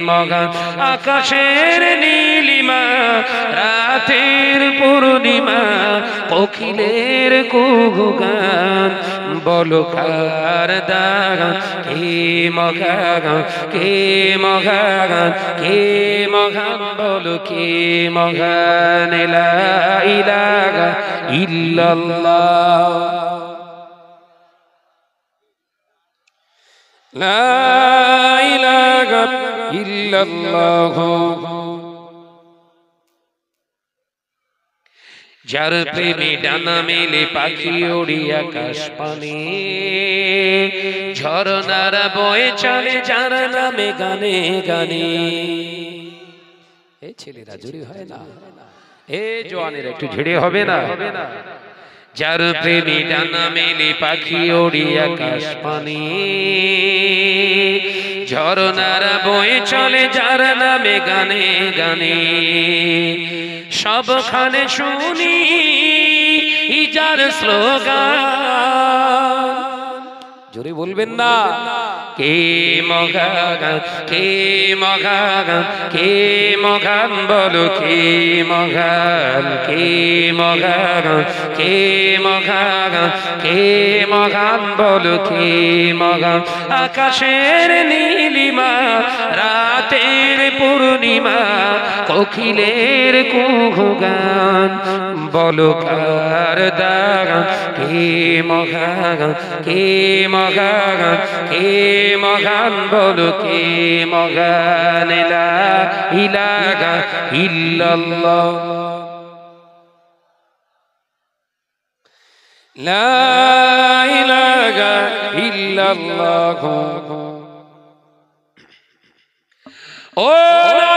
মহান। আকাশের নীলিমা, রাতের পূর্ণিমা, কোকিলের কুহু গান বলো কার দান। কে মহান, কে মহান, কে মহান বলো কে মহান। লা ইলাহা ইল্লাল্লাহ, লা ইলাহা ইল্লাল্লাহ। যার প্রেমে ডানা মেলে পাখি ওড়ে আকাশ পানে, ঝরনারা বয়ে চলে যার নামে গানে গানে। এই ছেলেরা জোরে হয় না? এ জওয়ানের একটু ঝেড়ে হবে না? যার প্রেমে ডানা মেলে পাখি ওড়ে আকাশ পানে, ঝরনারা বয়ে চলে যার নামে গানে গানে। সবখানে শুনি যার স্লোগান, জোরে বলবেন না? কে মহান, কে মহান, কে মহান বলো কে মহান, কে মহান, কে মহান, কে মহান বলো কে মহান। আকাশের নীলিমা, রাতের পূর্ণিমা, কোকিলের কুহু গান বলো কার দান। কে মহান, কে মহান, কে মহান বলো কে মহান। লা ইলাহা ইল্লাল্লাহ, লা ইলাহা ইল্লাল্লাহ। ও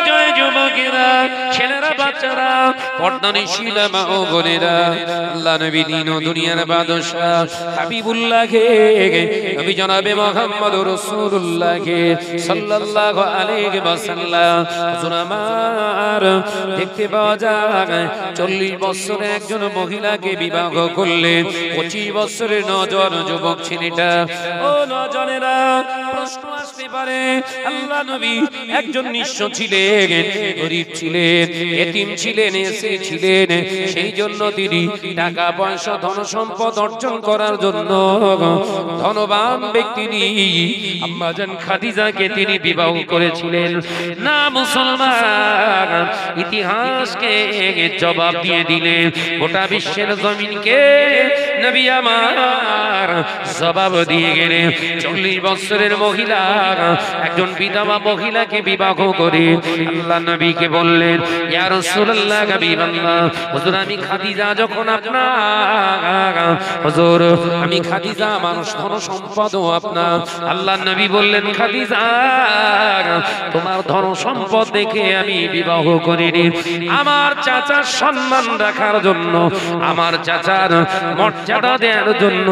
জয় যুবকেরা, ছেলেরা, বাচ্চারা, পর্দানিশীলা মা ও বোনেরা, আল্লাহ নবী দিন ও দুনিয়ার বাদশাহ হাবিবুল্লাহকে, নবী জনাবে মুহাম্মদুর রাসূলুল্লাহকে সাল্লাল্লাহু আলাইহি ওয়াসাল্লাম, হুজুর আমার দেখতে পাওয়া যায় 40 বছরে একজন মহিলাকে বিবাহ করলেন। 25 বছরের নওজোয়ান যুবক ছেলেটা। ও নওজোয়ানেরা, প্রশ্ন আসতে পারে, আল্লাহ নবী একজন নিঃস্ব ছিলেন, গরীব ছিলেন, এতিম ছিলেন, এসে ছিলেন, সেই জন্য তিনি টাকা পয়সা ধন সম্পদ অর্জন করার জন্য ধনবান ব্যক্তি আম্মা জান খাদিজাকে তিনি বিবাহ করেছিলেন না। মুসলমান ইতিহাসকে জবাব দিয়ে দিলেন, গোটা বিশ্বের জমিনকে নবী আমার জবাব দিয়ে গেলেন। 40 বছরের মহিলা একজন বিধবা মহিলাকে বিবাহ করে আল্লাহ নবীকে বললেন, ইয়া রাসূলুল্লাহ, হাবিবাল্লাহ, হুজুর আমি খাদিজা যখন আপনার, হুজুর আমি খাদিজা মানুষ ধন সম্পদও আপনার। আল্লাহ নবী বললেন, খাদিজা তোমার ধন সম্পদ দেখে আমি বিবাহ করিনি, আমার চাচার সম্মান রাখার জন্য, আমার চাচার মর্যাদা দেওয়ার জন্য,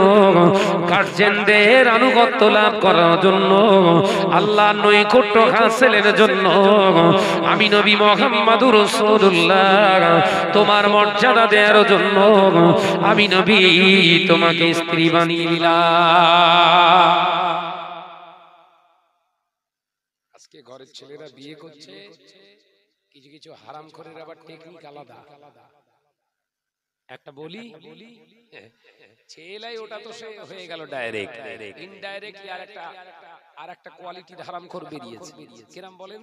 গার্জেনদের আনুগত্য লাভ করার জন্য, আল্লাহ নৈকট্য হাসিলের জন্য আমি নবী মুহাম্মদুর রাসূলুল্লাহ তোমার মর্যাদা দেওয়ার জন্য আমি নবী তোমাকে স্ত্রী বানিয়ে দিলাম। আজকে ঘরের ছেলেরা বিয়ে করছে, কিছু কিছু হারাম করে আবার টেকনিক আলাদা। একটা বলি ছেলাই ওটা তো সে হয়ে গেল ডাইরেক্ট, ইনডাইরেক্টলি আর একটা কোয়ালিটি হারাম করে বেরিয়েছে। কিরাম বলেন,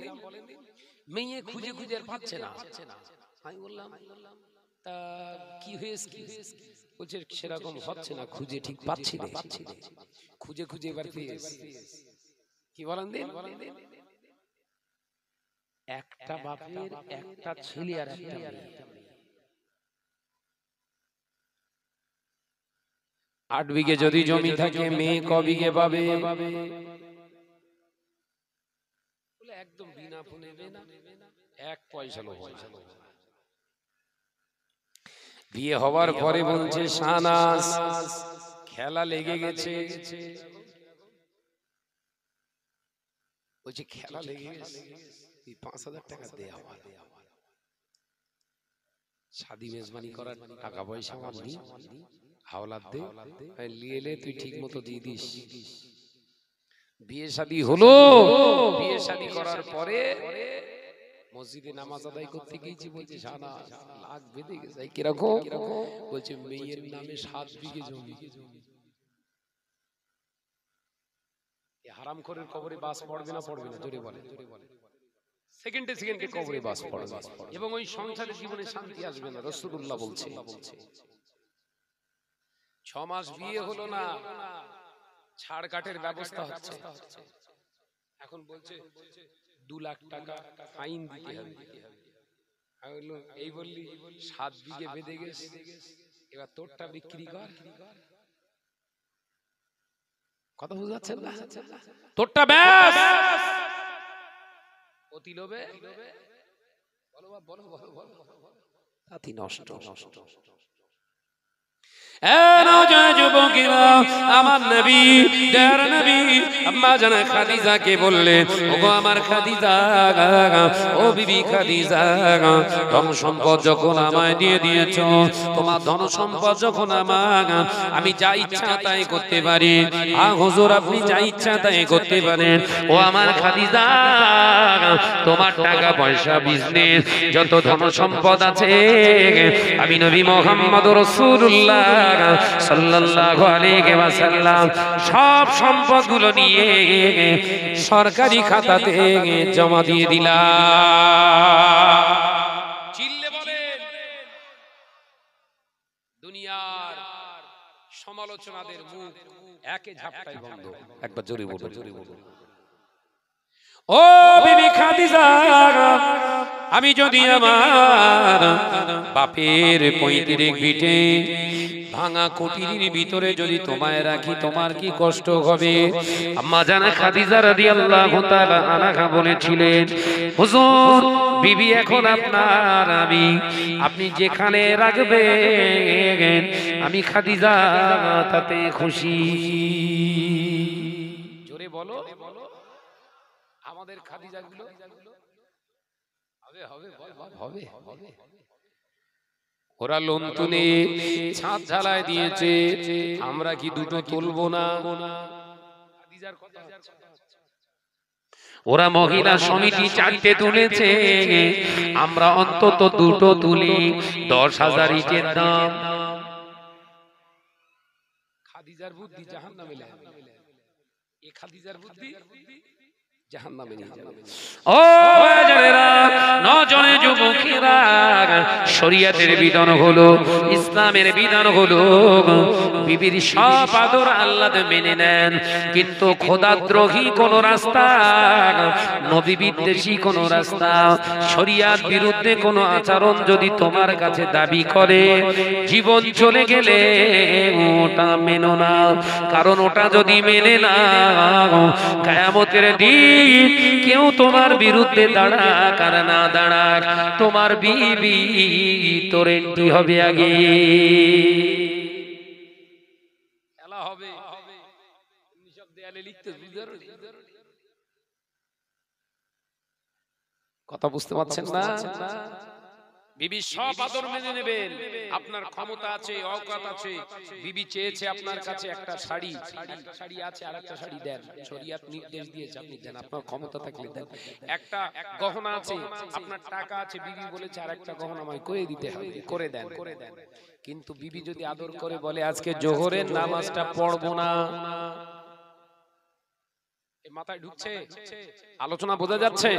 মেয়ে খুঁজে খুঁজে আর পাচ্ছে না। আমি বললাম তা কি হয়েছে, বলছে সেরকম হচ্ছে না, খুঁজে ঠিক পাচ্ছি না, খুঁজে খুঁজে এবার পেয়েছি। কি বলেন দিন, একটা বাপের একটা ছেলে আর একটা মেয়ে, 8 বিঘে যদি জমি থাকে মেয়ে ক বিঘে পাবে? একদম বিনা ফোনে নেবে না, এক পয়সা লোভ না। বিয়ে হওয়ার পরে বলছে শাহনাজ খেলা লেগে গেছে, বলছে খেলা লেগে গেছে, 5,000 টাকা দে আমার, শাদি মেজবানি করার টাকা পয়সা আমার নেই, হাওলাত দে, নিয়ে এলে তুই ঠিক মতো দিয়ে দিস। বিয়ে শাদী হলো, বিয়ে শাদী করার পরে মসজিদে নামাজ আদায় করতে গিয়েছি, বলছে শাহনাজ লাখ বেঁধে গেছে। কিরকম? বলছে মেয়ের নামে 7 বিঘে জমি। হারামখোরের কবরে বাস পড়বে না পড়বে না জোরে বলে? সেকেন্ডে সেকেন্ডে কবরে বাস পড়বে এবং ওই সংসারের জীবনে শান্তি আসবে না। রাসূলুল্লাহ বলছে 6 মাস বিয়ে হলো না, ছাড় কাটের ব্যবস্থা হচ্ছে। এখন বলছে 2 লাখ টাকা ফাইন দিতে হবে। আমি বললাম এই বললি 7 বিঘে বেঁধে গেছে, এবার তোরটা বিক্রি কর। কথা বুঝতে পারছেন না? তোরটা ব্যাস অতি লোভে বলো বলো বলো বলো তাতি নষ্ট নষ্ট। আমার নবী দয়ার নবী আম্মা জান খাদিজাকে বললেন, ওগো আমার খাদিজা, ও বিবি খাদিজা, ধন সম্পদ যখন আমায় দিয়ে দিয়েছো, তোমার ধন সম্পদ যখন আমি যা ইচ্ছা তাই করতে পারি। হুজুর আপনি যা ইচ্ছা তাই করতে পারেন। ও আমার খাদিজা, তোমার টাকা পয়সা বিজনেস যত ধন সম্পদ আছে, আমি নবী মুহাম্মদ রাসূলুল্লাহ সাল্লাল্লাহু আলাইহি ওয়াসাল্লাম সব সম্পদগুলো নিয়ে সরকারি খাতাতে জমা দিয়ে দিলাম। চিল্লে বলেন, দুনিয়ার সমালোচনাদের মুখ একে ঝাপটাই বন্ধ। একবার জোরে বলুন, জোরে বলুন। ও বিবি খাদিজা, আমি যদি আমার বাপের পৈতৃক ভিটে ভাঙা কুটিরের ভিতরে যদি তোমায় রাখি, তোমার কি কষ্ট হবে? আম্মা জান খাদিজা রাদিয়াল্লাহু তাআলা আনহা বলেছিলেন, হুজুর বিবি এখন আপনার, আপনি যেখানে রাখবেন আমি খাদিজা তাতে খুশি। জোরে বলো, আমাদের খাদিজাগুলো হবে হবে হবে হবে। ওরা লোন তুলে ছাদ ঢালায় দিয়েছে, আমরা কি দুটো তুলবো না? ওরা মহিলা সমিতি 4টে তুলেছে, আমরা অন্তত দুটো তুলি, 10,000 ইটের দাম। খাদিজার বুদ্ধি জাহান্নামে লাগে, এ খাদিজার বুদ্ধি জাহান্নামে নিয়ে যাবে। ও বাজারেরা, নজনে যুবকেরা, শরীয়তের বিধান হলো, ইসলামের বিধান হলো বিবির সব আদর আল্লাহ মেনে নেন, কিন্তু খোদাদ্রোহী কোন রাস্তা, নবী বিদ্বেষী কোন রাস্তা, শরীয়ত বিরুদ্ধে কোন আচরণ যদি তোমার কাছে দাবি করে, জীবন চলে গেলে ওটা মেনো না। কারণ ওটা যদি মেনে না, কিয়ামতের দিন কেউ তোমার বিরুদ্ধে দাঁড়াক আর না দাঁড়াক, তোমার বিবি তোর এন্ট্রি হবে আগে। খেলা হবে, সব দেয়ালে লিখতে কথা বুঝতে পারছেন না? বিবি সব আদর মেনে নেবেন, আপনার ক্ষমতা আছে, অকাত আছে। বিবি চেয়েছে আপনার কাছে একটা শাড়ি, শাড়ি আছে আর একটা শাড়ি দেন, শরীয়ত নির্দেশ দিয়েছে আপনি দেন, আপনার ক্ষমতা থাকলে দেন। একটা গহনা আছে, আপনার টাকা আছে, বিবি বলেছে আর একটা গহনা আমায় করে দিতে হবে, করে দেন, করে দেন। কিন্তু বিবি যদি আদর করে বলে আজকে জোহরের নামাজটা পড়বো না, মাথায় ঢুকছে? আলোচনা বোঝা যাচ্ছে?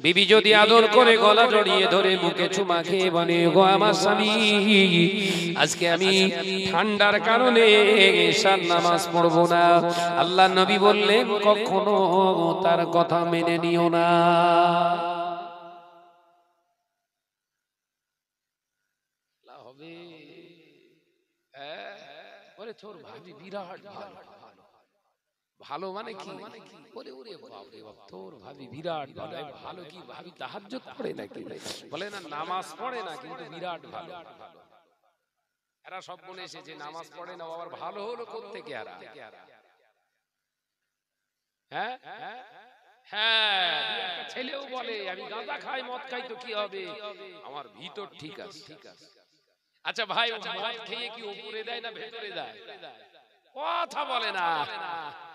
বিবি যদি আদর করে গলা জড়িয়ে ধরে মুখে চুমা খেয়ে বলে, গো আমার স্বামী, আজকে আমি ঠান্ডার কারণে ঈশার নামাজ পড়বো না, আল্লাহ নবী বললেন কখনো তার কথা মেনে নিও না। হবে বলে তোর ভাবি বিরাট ভালো, ভালো মানে কি বলে ওরে বাপ রে বাপ তোর ভাবি বিরাট ভালো। ভালো কি ভাবি তাহাজ্জুদ পড়ে নাকি? বলে না নামাজ পড়ে না কিন্তু বিরাট ভালো। এরা সব মনে এসেছে নামাজ পড়ে না আবার ভালো হলো কোত্থেকে এরা? হ্যাঁ হ্যাঁ, একটা ছেলেও বলে আমি গাঁজা খাই মদ খাই তো কি হবে, আমার ভিতর ঠিক আছে। আচ্ছা ভাই মদ খেয়ে কি উপরে দেয় না ভেতরে দেয়? কথা বলে না।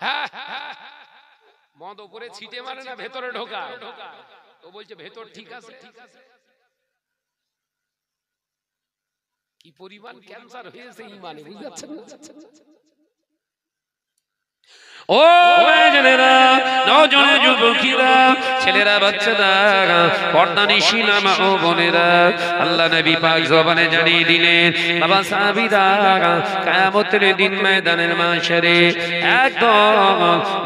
হ্যাঁ মদ উপরে ছিটে মারে না ভেতরে ঢোকায়? তো বলছে ভেতর ঠিক আছে। কি পরিমাণ ক্যান্সার হয়েছে ইমানে, বুঝতে পারছেন? ও ভাইজানেরা, নওজোয়ান যুবকেরা, ছেলেরা, বাচ্চারা, পর্দানিশীলা মা ও বোনেরা, আল্লাহ নবী পাক জবানে জানিয়ে দিলেন বাবা সাহাবীরা, কিয়ামতের দিন ময়দানের মাশরে একদল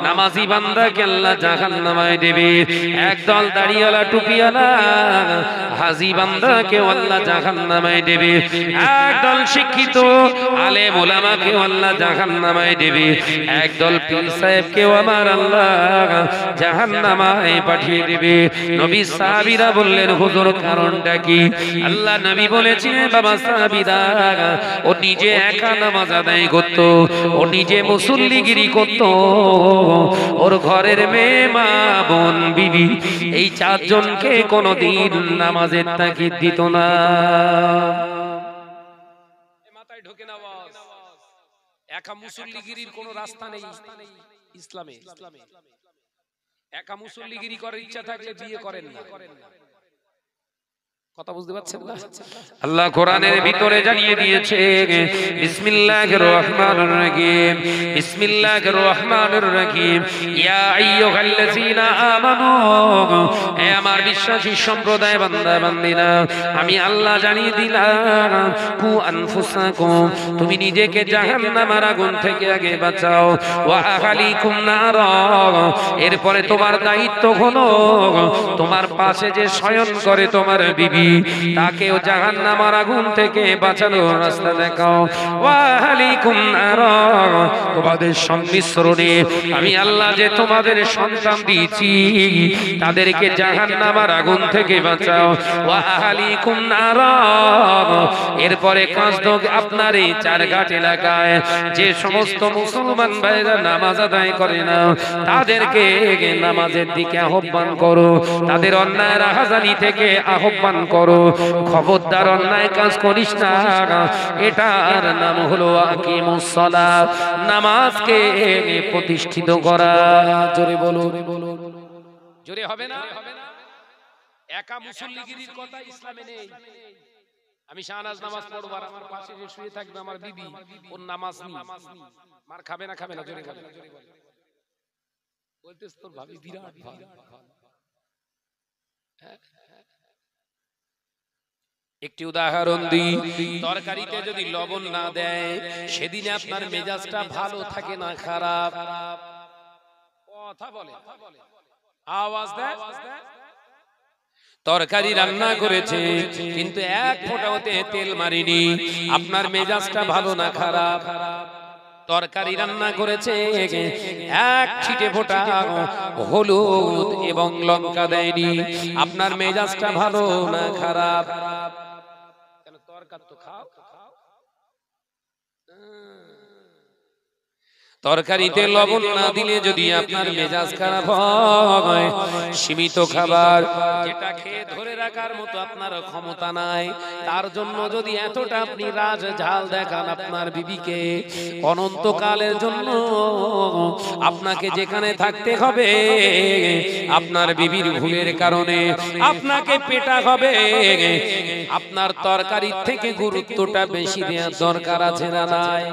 নামাজি বান্দাকে আল্লাহ জাহান্নামায় দেবে, একদল দাড়িওয়ালা টুপিওয়ালা হাজী বান্দাকে আল্লাহ জাহান্নামায় দেবে, একদল শিক্ষিত আলেম ওলামাকে আল্লাহ জাহান্নামায় দেবে, একদল পীর সাহেবকেও আমার আল্লাহ জাহান্নামায় পাঠিয়ে দেবে। নবী সাহাবীরা বললেন হুজুর কারণটা কি? আল্লাহ নবী বলেছিলেন বাবা সাহাবীরা, ও নিজে একা নামাজ আদায় করত, ও নিজে মুসল্লিগিরি করত, ওর ঘরের মেয়ে মা বোন বিবি এই চারজনকে কোনোদিন নামাজের তাগিদ দিত না। মাথায় ঢোকে না বাস, একা মুসল্লিগিরির কোনো রাস্তা নেই ইসলামে। একা মুসল্লিগিরি করার ইচ্ছা থাকলে বিয়ে করেন না। কথা বুঝতে পারছেন না? আল্লাহ কোরআনের ভিতরে জানিয়ে দিয়েছে বিসমিল্লাহির রহমানির রহিম, বিসমিল্লাহির রহমানির রহিম, ইয়া আইয়ুহাল্লাযীনা আমানু, হে আমার বিশ্বাসী সম্প্রদায় বান্দা বান্দিরা, আমি আল্লাহ জানিয়ে দিলাম কু আনফুসাকুম, তুমি নিজেকে জাহান্নামের আগুন থেকে আগে বাঁচাও, ওয়া আহলিকুম নার, এরপরে তোমার দায়িত্ব হলো তোমার পাশে যে শয়ন করে তোমার বিবি তাকেও জাহান্নামের আগুন থেকে বাঁচানোর রাস্তা দেখাও, ওয়া আহলিকুম নার, তোমাদের সংমিশ্রণে আমি আল্লাহ যে তোমাদের সন্তান দিয়েছি তাদেরকে জাহান্নামের আগুন থেকে বাঁচাও, ওয়া আহলিকুম নার, এরপরে কাজদগ আপনার এই চারঘাট এলাকায় যে সমস্ত মুসলমান ভাইরা নামাজ আদায় করে না তাদেরকে নামাজের দিকে আহ্বান করো, তাদের অন্যায় রাহাজানি থেকে আহ্বান করো, খবরদার অন্যায় কাজ করিস না। এটার নাম হলো আকিমুস সালাত, নামাজকে প্রতিষ্ঠিত করা। জোরে বলো, জোরে হবে না? একা মুসল্লিগিরির কথা ইসলামে নেই। আমি শাহনাজ নামাজ পড়ব আর আমার পাশে যে শুয়ে থাকবে আমার বিবি, ওর নামাজ নেই, মার খাবে না? খাবে না? জোরে বলো। বলতেছ তোর ভাবি বিরাট ভালো। একটি উদাহরণ দিই, তরকারিতে যদি লবণ না দেয় সেদিনে আপনার মেজাজটা ভালো থাকে না খারাপ? কথা বলে, আওয়াজ দেয়। তরকারি রান্না করেছে কিন্তু এক ফোঁটাতে তেল মারিনি, আপনার মেজাজটা ভালো না খারাপ? তরকারি রান্না করেছে এক ছিটে ফোঁটা হলুদ এবং লঙ্কা দেয়নি, আপনার মেজাজটা ভালো না খারাপ? কেন তরকার তো খাও। তরকারিতে লবণ না দিলে যদি আপনার মেজাজ খারাপ হয়, সীমিত খাবার যেটা খেয়ে ধরে রাখার মতো আপনার ক্ষমতা নাই, তার জন্য যদি এতটা আপনি রাজ ঝাল দেখান আপনার বিবিকে, অনন্তকালের জন্য আপনাকে যেখানে থাকতে হবে আপনার বিবির ভুলের কারণে আপনাকে পেটা হবে। আপনার তরকারির থেকে গুরুত্বটা বেশি দেওয়ার দরকার আছে না নাই?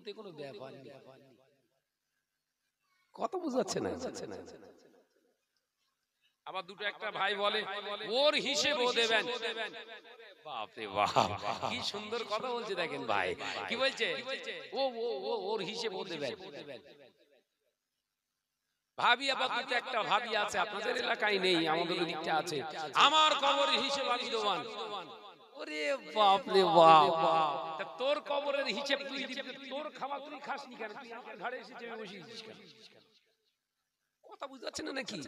ওতে কোনো ব্যাপার নেই। কথা বুঝাচ্ছে না? আবার দুটো একটা ভাই বলে ওর হিসেব ও দেবেন। বাপ রে বাপ, কি সুন্দর কথা বলছে দেখেন ভাই, কি বলছে? ও ওর হিসেব ও দেবেন। ভাবি আবার দুটো একটা ভাবি আছে, আপনাদের এলাকায় নেই, আমাদের দিকটা আছে, আমার কবরের হিসেব আমি দেবান। ওরে বাপ রে বাপ, তা তোর কবরের হিসেব তুই দিবি, তোর খাওয়া তুই খাসনি কেন? তুই আমার ঘরে এসে চেপে বসিয়েছিস কেন? কথা বুঝতে পারছেন না নাকি?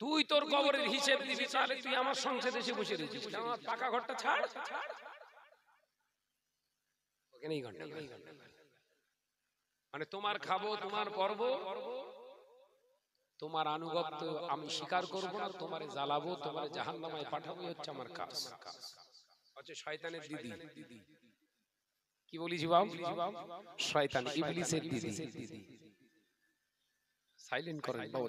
তুই তোর কবরের হিসেব দিবি, তাহলে তুই আমার সংসারে এসে বসে রয়েছিস। আমার পাকা ঘরটা ছাড়, ওখানেই ঘন্টা মানে তোমার খাবো, তোমার পর্ব, তোমার আনুগত্য আমি স্বীকার করব না, তোমারে জ্বালাবো, তোমারে জাহান্নামায় পাঠাবো, হচ্ছে আমার কাজ। হচ্ছে শয়তানের দিদি। কি বলিস বাপ? শয়তান ইবলিসের দিদি। সাইলেন্ট করেন বাবা।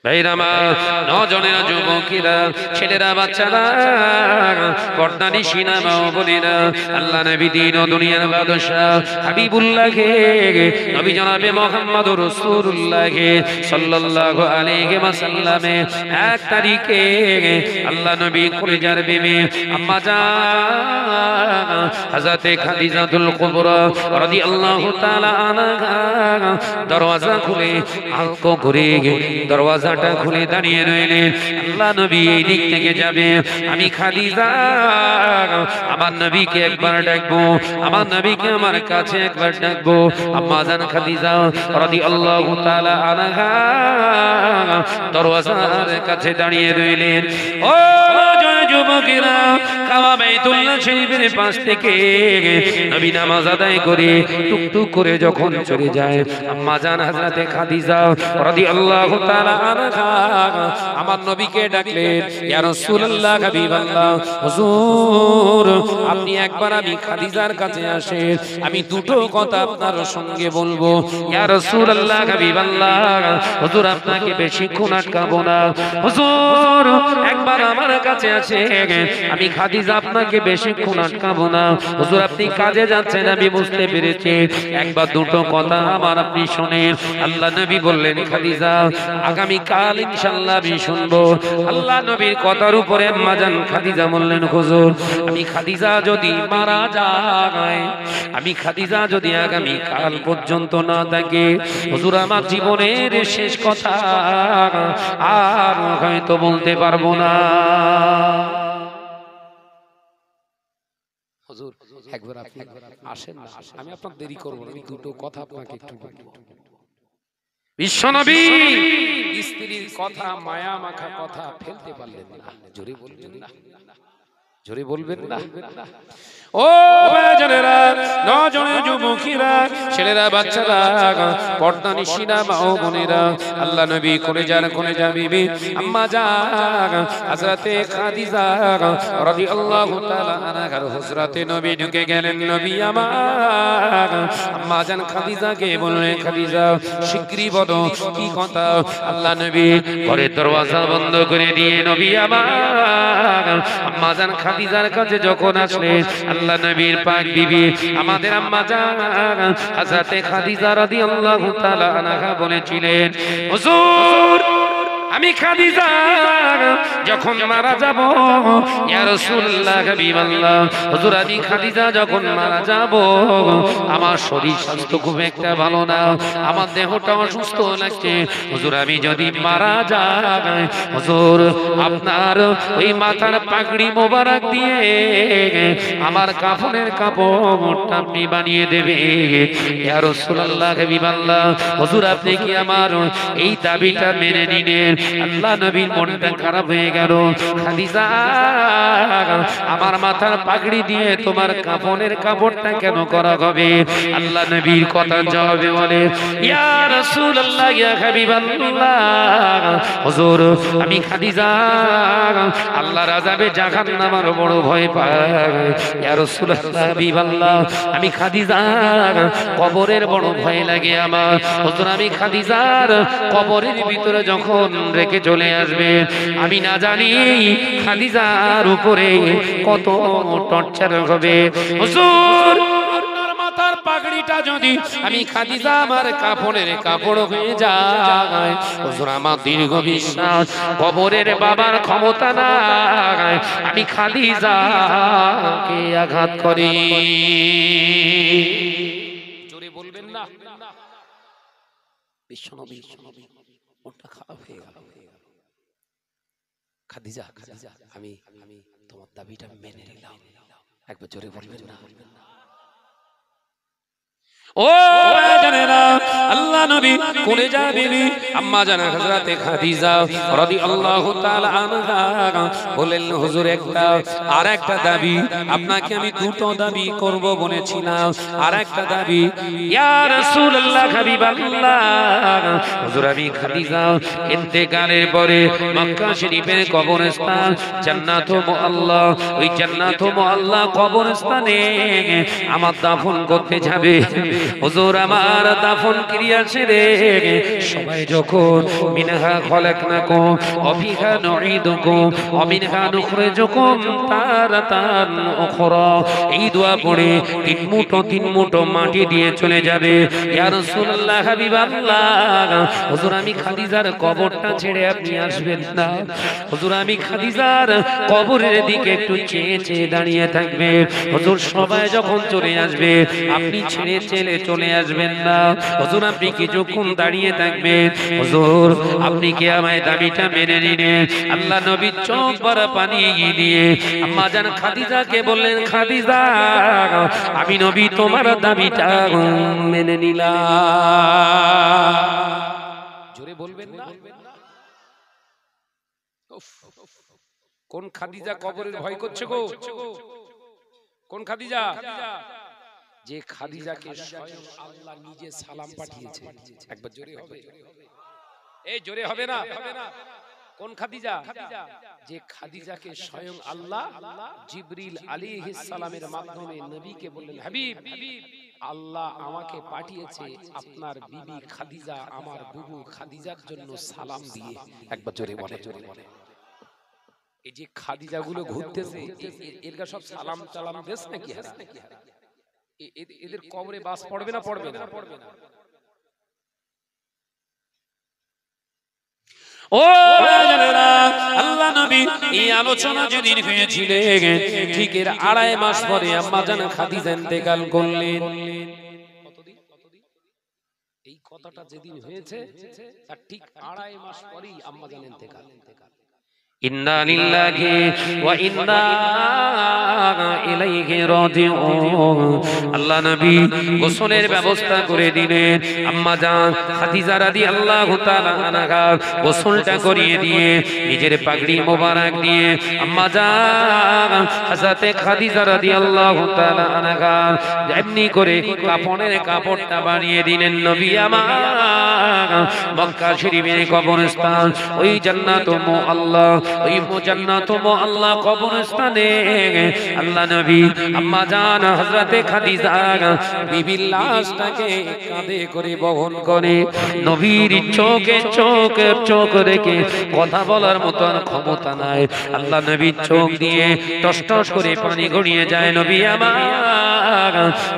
ভাইরা আমার, নজনেরা, যুবকেরা, ছেলেরা, বাচ্চারা, পর্দানি সিনেমা বলিরা, আল্লাহ নবী দিন ও দুনিয়ার বাদশাহ হাবিবুল্লাহকে, নবী জনাবে মুহাম্মদুর রাসূলুল্লাহকে সাল্লাল্লাহু আলাইহি ওয়াসাল্লামে 1 তারিখে আল্লাহ নবী কলিজার বিবি আম্মা জান হযরতে খাদিজাতুল কুবরা রাদিয়াল্লাহু তাআলা আনহা দরওয়াজা খুলে আলকো করে দরওয়াজাটা খুলে দাঁড়িয়ে রইলেন। আল্লাহ নবী এই দিক থেকে যাবে, আমি খাদিজা আমার নবীকে একবার ডাকবো, আমার নবীকে আমার কাছে একবার ডাকবো। আম্মা জান খাদিজা রাদিয়াল্লাহু তাআলা আনহা দরওয়াজার কাছে দাঁড়িয়ে রইলেন। ও যুবকেরা, কাবা বাইতুল্লাহ শরীফের পাশ থেকে নবী নামাজ আদায় করে টুকটুক করে যখন চলে যায়, আম্মা জান হযরতে খাদিজা রাদিয়াল্লাহু তাআলা আনহা আমার নবীকে ডাকলেন, ইয়া রাসূলুল্লাহ, হাবিবাল্লাহ, হুজুর আপনি একবার আমি খাদিজার কাছে আসেন, আমি দুটো কথা আপনার সঙ্গে বলবো। ইয়া রাসূলুল্লাহ, হাবিবাল্লাহ, হুজুর আপনাকে বেশিক্ষণ আটকাবো না, হুজুর একবার আমার কাছে আসেন, আমি খাদিজা আপনাকে বেশিক্ষণ আটকাবো না, হুজুর আপনি কাজে যাচ্ছেন আমি বুঝতে পেরেছি, একবার দুটো কথা আমার আপনি শুনেন। আল্লাহ নবী বললেন, খাদিজা আগামী কাল ইনশাআল্লাহ আমি শুনবো। আল্লাহ নবীর কথার উপরে আম্মা জান খাদিজা বললেন, হুজুর আমি খাদিজা যদি মারা যায়, আমি খাদিজা যদি আগামী কাল পর্যন্ত না থাকে, হুজুর আমার জীবনের শেষ কথা আর হয়তো বলতে পারবো না। হুজুর একবার আপনি আসেন না, আমি আপনার দেরি করবো না, আমি দুটো কথা আপনাকে একটু বলবো। বিশ্বনবী স্ত্রীর কথা, মায়া মাখা কথা ফেলতে পারলেন না। জোরে বলবেন না, জোরে বলবেন না। ও বাজারেরা, নজনে যুবকেরা, ছেলেরা, বাচ্চারা, পর্দানিশিনা মা ও বোনেরা, আল্লাহ নবী কলেজা বিবি আম্মা জান হযরতে খাদিজা রাদিয়াল্লাহু তাআলা আনহার হুজরাতে নবী ঢুকে গেলেন। নবী আমার আম্মা জান খাদিজাকে বললেন, খাদিজা শিগগিরই বলো কি কথা। আল্লাহ নবী ঘরের দরওয়াজা বন্ধ করে দিয়ে নবী আমার আম্মা জান খাদিজার কাছে যখন আসলেন, আল্লাহ নবীর পাক বিবি আমাদের আম্মা জান হযরতে খাদিজা রাদিয়াল্লাহু তাআলা আনহা বলেছিলেন, হুজুর আমি খাদিজা যখন মারা যাব, ইয়া রাসূলুল্লাহ, হাবিবাল্লাহ, হুজুর আমি খাদিজা যখন মারা যাব, আমার শরীর স্বাস্থ্য খুব একটা ভালো না, আমার দেহটা অসুস্থ লাগছে, হুজুর আমি যদি মারা যাই, হুজুর আপনার ওই মাথার পাগড়ি মোবারক দিয়ে আমার কাফনের কাপড়টা আপনি বানিয়ে দেবে। ইয়া রাসূলুল্লাহ, হাবিবাল্লাহ, হুজুর আপনি কি আমার এই দাবিটা মেনে নিলেন? আল্লাহ নবীর মনটা খারাপ হয়ে গেল। খাদিজা আমার মাথার পাগড়ি দিয়ে তোমার কাফনের কাপড়টা কেন করা হবে? আল্লাহ নবীর কথার জবাবে বলে, ইয়া রাসূলুল্লাহ, ইয়া হাবিবাল্লাহ, হুজুর আমি খাদিজা আল্লাহর আযাবে জাহান্নামের বড় ভয় পাই। ইয়া রাসূলুল্লাহ, হাবিবাল্লাহ, আমি খাদিজা কবরের বড় ভয় লাগে আমার। হুজুর আমি খাদিজার কবরের ভিতরে যখন রেখে চলে আসবে, আমি না জানি খাদিজার উপরে কত টর্চার হবে। হুজুর আপনার মাথার পাগড়িটা যদি আমি খাদিজা আমার কাপড়ের কাপড় হয়ে যায়, হুজুর আমার দীর্ঘ বিশ্বাস কবরের বাবার ক্ষমতা নাই, আমি খাদিজাকে আঘাত করি। জোরে বলবেন না। বিশ্বনবী ওটা খারাপ হয়ে গেল। খাদিজা খাদিজা আমি তোমার দাবিটা মেনে নিলাম। একবার জোরে বলবেন না? ও জানেনা আল্লাহ নবী কোলে যাবেনি আম্মা জানা হযরতে খাদিজা রাদিয়াল্লাহু তাআলা আনহা বলেন হুজুর একটা আর একটা দাবি, আপনাকে আমি দুটো দাবি করব বলেছিলাম, আর একটা দাবি ইয়া রাসূলুল্লাহ হাবিবাল্লাহ হুজুর আমি খাদিজা ইন্তেকালের পরে মক্কা শরীফের কবরস্থান জান্নাতুল মুআল্লা, ওই জান্নাতুল মুআল্লা কবরস্থানে আমার দাফন করতে যাবে। হুজুর আমার দাফন ক্রিয়া ছেড়ে সবাই যখন মিনহা খলাকনাকুম ওয়া ফিহা নুঈদুকুম ওয়া মিনহা নুখরিজুকুম তারাতান উখরা, এই দোয়া পড়ে তিন মুঠো মাটি দিয়ে চলে যাবে। ইয়া রাসূলুল্লাহ হাবিবাল্লাহ হুজুর আমি খাদিজার কবরটা ছেড়ে আপনি আসবেন না। হুজুর আমি খাদিজার কবরের দিকে একটু চেয়ে দাঁড়িয়ে থাকবে। হুজুর সবাই যখন চলে আসবে আপনি ছেড়ে চলে আসবেন না। হুজুর আপনি কিছুক্ষণ দাঁড়িয়ে থাকবেন। হুজুর আপনি কি আমায় দাবিটা মেনে নিলেন? আল্লাহ নবী চোখ ভরা পানি দিয়ে আম্মা জান খাদিজাকে বললেন, খাদিজা আমি নবী তোমার দাবিটা মেনে নিলাম। জোরে বলবেন না? কোন খাদিজা কবরের ভয় করছে গো? কোন খাদিজা? যে খাদিজাকে স্বয়ং আল্লাহ নিজে সালাম পাঠিয়েছে। একবার জোরে হবে? এই জোরে হবে না? কোন খাদিজা? যে খাদিজাকে স্বয়ং আল্লাহ জিবরিল আলাইহিস সালামের মাধ্যমে নবীকে বললেন, হাবিব আল্লাহ আমাকে পাঠিয়েছে আপনার বিবি খাদিজা আমার বুবু খাদিজার জন্য সালাম দিয়ে। একবার জোরে বলে? এই যে খাদিজা গুলো ঘুরতেছে এরা সব সালাম চালাম দেশ নাকি? এদের কবরে বাস পড়বে না? পড়বে না? ও জানেনা আল্লাহ নবী এই আলোচনা যেদিন হয়েছিলেন ঠিক এর 2.5 মাস পরে আম্মা জান খাদিজা ইন্তেকাল করলেন। এই কথাটা যেদিন হয়েছে তার ঠিক 2.5 মাস পরেই আম্মা জান ইন্তেকাল। ইন্না লিল্লাহি ওয়া ইন্না ইলাইহি রাজিউন। আল্লাহ নবী গোসলের ব্যবস্থা করে দিলেন। আম্মা জান খাদিজা রাদিয়াল্লাহু তাআলা আনহা গোসলটা করিয়ে দিয়ে নিজের পাগড়ি মোবারক দিয়ে আম্মা জান হযরতে খাদিজা রাদিয়াল্লাহু তাআলা আনহা এমনি করে কাফনের কাপড়টা বানিয়ে দিলেন। নবী আমার মক্কা শরীফের কবরস্থান ওই জান্নাতুল মুআল্লা, ওই জান্নাতুল মুআল্লা কবরস্থানে আল্লাহ নবী আম্মা জান হযরতে খাদিজা বিবির লাশটাকে কাঁধে করে বহন করে। নবীর চোখ রেখে কথা বলার মতো ক্ষমতা নাই। আল্লাহ নবীর চোখ দিয়ে টস টস করে পানি গড়িয়ে যায়। নবী আমার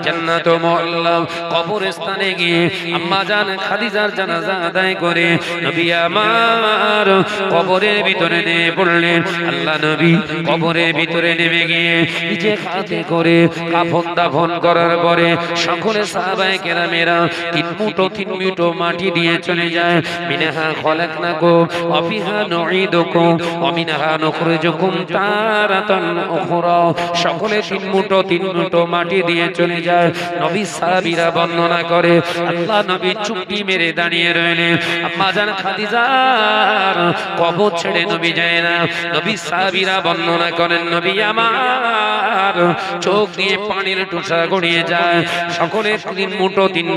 জান্নাতুল মুআল্লা কবরস্থানে গিয়ে আম্মা জান খাদিজার জানাজা আদায় করে নবী আমার কবরের ভিতরে নেমে পড়লেন। আল্লাহ নবী কবরের ভিতরে নেমে গিয়ে নিজে হাতে করে কাফন দাফন করার পরে সকলে সাহাবায়ে কেরামেরা তিন মুঠো মাটি দিয়ে চলে যায়। মিনহা খলাকনাকুম ওয়া ফিহা নুঈদুকুম ওয়া মিনহা নুখরিজুকুম তারাতান উখরা, সকলে তিন মুঠো মাটি দিয়ে চলে যায়। নবী সাহাবীরা বর্ণনা করে আল্লাহ নবী চুপটি মেরে দাঁড়িয়ে রইলেন। আম্মা জান খাদিজার কবর ছেড়ে নবী যায় না। নবী সাহাবীরা বর্ণনা করেন নবী আমার চোখ দিয়ে পানির টুসা গড়িয়ে যায়। সকলে তিন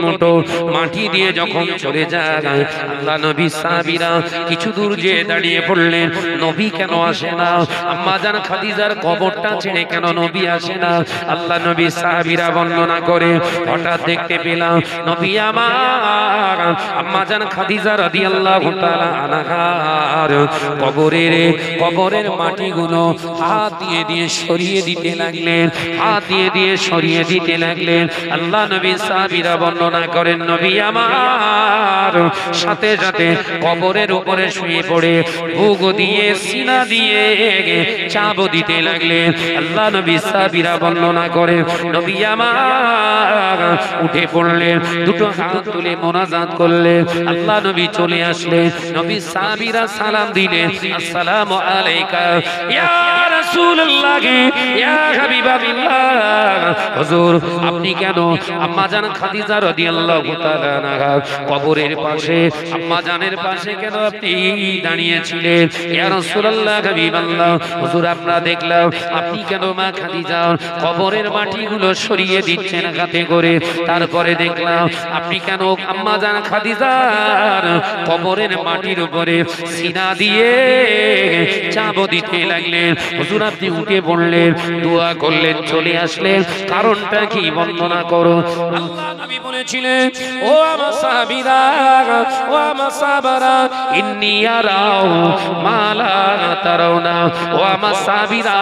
মুঠো মাটি দিয়ে যখন চলে যায় আল্লাহ নবী সাহাবীরা কিছু দূর যেয়ে দাঁড়িয়ে পড়লেন। নবী কেন আসে না? আম্মা জান খাদিজার কবরটা ছেড়ে কেন নবী আসে না? আল্লাহ নবী সাহাবীরা বর্ণনা করে হঠাৎ দেখতে পেলাম নবী আমার আম্মা জান খাদিজা রাদিয়াল্লাহু তাআলা আনহার কবরের মাটিগুলো হাত দিয়ে সরিয়ে দিতে লাগলেন, সরিয়ে দিতে লাগলেন। আল্লাহ নবী সাহাবীরা বর্ণনা করেন নবী আমার সাথে সাথে কবরের উপরে শুয়ে পড়ে বুক দিয়ে সিনা দিয়ে চাপ দিতে লাগলেন। আল্লাহ নবী সাহাবীরা বর্ণনা করে নবী আমার উঠে পড়লেন, দুটো হাত তুলে মোনাজাত করলেন। আল্লাহ নবী চলে আসলেন। নবী সাহাবীরা সালাম দিলেন, আসসালামু আসসালামু আলাইকা ইয়া রাসূলুল্লাহ ইয়া হাবিবাল্লাহ। হুজুর আপনি কেন আম্মা জান খাদিজা রাদিয়াল্লাহু তাআলা আনহা কবরের পাশে আম্মা জানের পাশে কেন আপনি দাঁড়িয়েছিলেন? ইয়া রাসূলুল্লাহ হাবিবাল্লাহ, হুজুর আমরা দেখলাম আপনি কেন মা খাদিজা কবরের মাটিগুলো সরিয়ে দিচ্ছেন হাতে করে। তারপরে দেখলাম আপনি কেন আম্মা জান খাদিজার কবরের মাটির উপরে সিনা দিয়ে চাপ দিতে লাগলেন। হুজুর আপনি উঠে পড়লেন, দোয়া করলেন, চলে আসলেন, কারণটা কি বর্ণনা করো। আল্লাহ নবী বলেছিলেন, ও আমার সাহাবীরা, ও আমার সাহাবারা, ইন্নী আরাউ মা লা তারাউনা। ও আমার সাহাবীরা,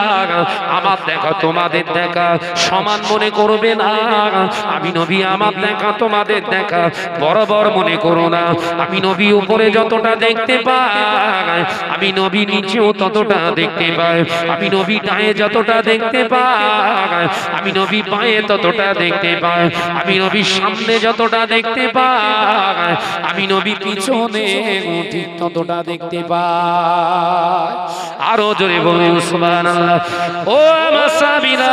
আমার দেখা তোমাদের দেখা সমান মনে করবে না। আমি নবী আমার দেখা তোমাদের দেখা বরাবর মনে করো না। আমি নবী উপরে যতটা দেখতে পাই, আমি নবী নিচেও ততটা দেখতে পাই। আমি নবী ডায়ে যতটা দেখতে পাই, আমি নবী বাঁয়ে ততটা দেখতে পাই। আমি নবী সামনে যতটা দেখতে পাই, আমি নবী পিছনে ঠিক ততটা দেখতে পাই। আরো জোরে বলুন সুবহানাল্লাহ। ও আমার সাহাবীরা,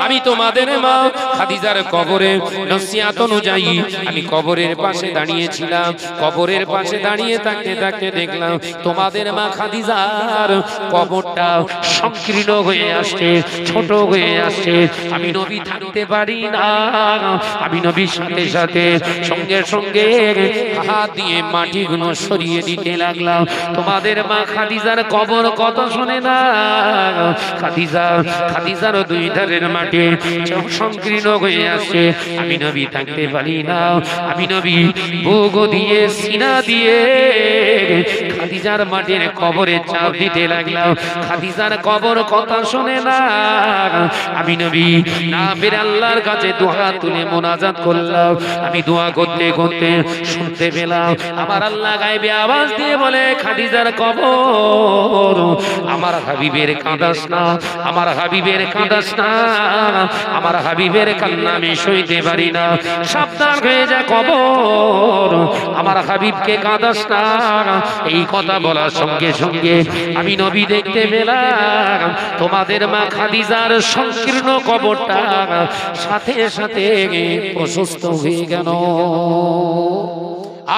আমি তোমাদের মা খাদিজার কবরে নসিহত অনুযায়ী আমি কবরের পাশে দাঁড়িয়েছিলাম। কবরের পাশে দাঁড়িয়ে থাকতে থাকতে দেখলাম তোমাদের মা খাদিজার কবরটা সংকীর্ণ হয়ে আসছে, ছোট হয়ে আসছে। আমি নবী থাকতে পারি না। আমি নবীর সাথে সাথে সঙ্গে সঙ্গে হাত দিয়ে মাটিগুলো সরিয়ে দিতে লাগলাম। তোমাদের মা খাদিজার কবর কত শোনে না। খাদিজার দুই ধারের মাটি সংকীর্ণ হয়ে আসছে। আমি নবী থাকতে পারি না। আমি নবী বুক দিয়ে সিনা দিয়ে খাদিজার মাটির কবরে চাপ দিতে লাগলাম। খাদিজার কবর কথা শোনে না। আমি নবী না পেরে আল্লাহর কাছে দোয়া তুলে মোনাজাত করলাম। আমি দোয়া করতে করতে শুনতে পেলাম আমার আল্লাহ গায়বে আওয়াজ দিয়ে বলে, খাদিজার কবর আমার হাবিবের কাঁদাস না, আমার হাবিবের কাঁদাস না, আমার হাবিবের কান্না আমি সইতে পারি না। সাবধান হয়ে যা কবর, আমার হাবিবকে কাঁদাস না। এই কথা বলার সঙ্গে সঙ্গে আমি নবী দেখতে পেলাম তোমাদের মা খাদিজার সংকীর্ণ কবরটা সাথে সাথে প্রশস্ত হয়ে গেল।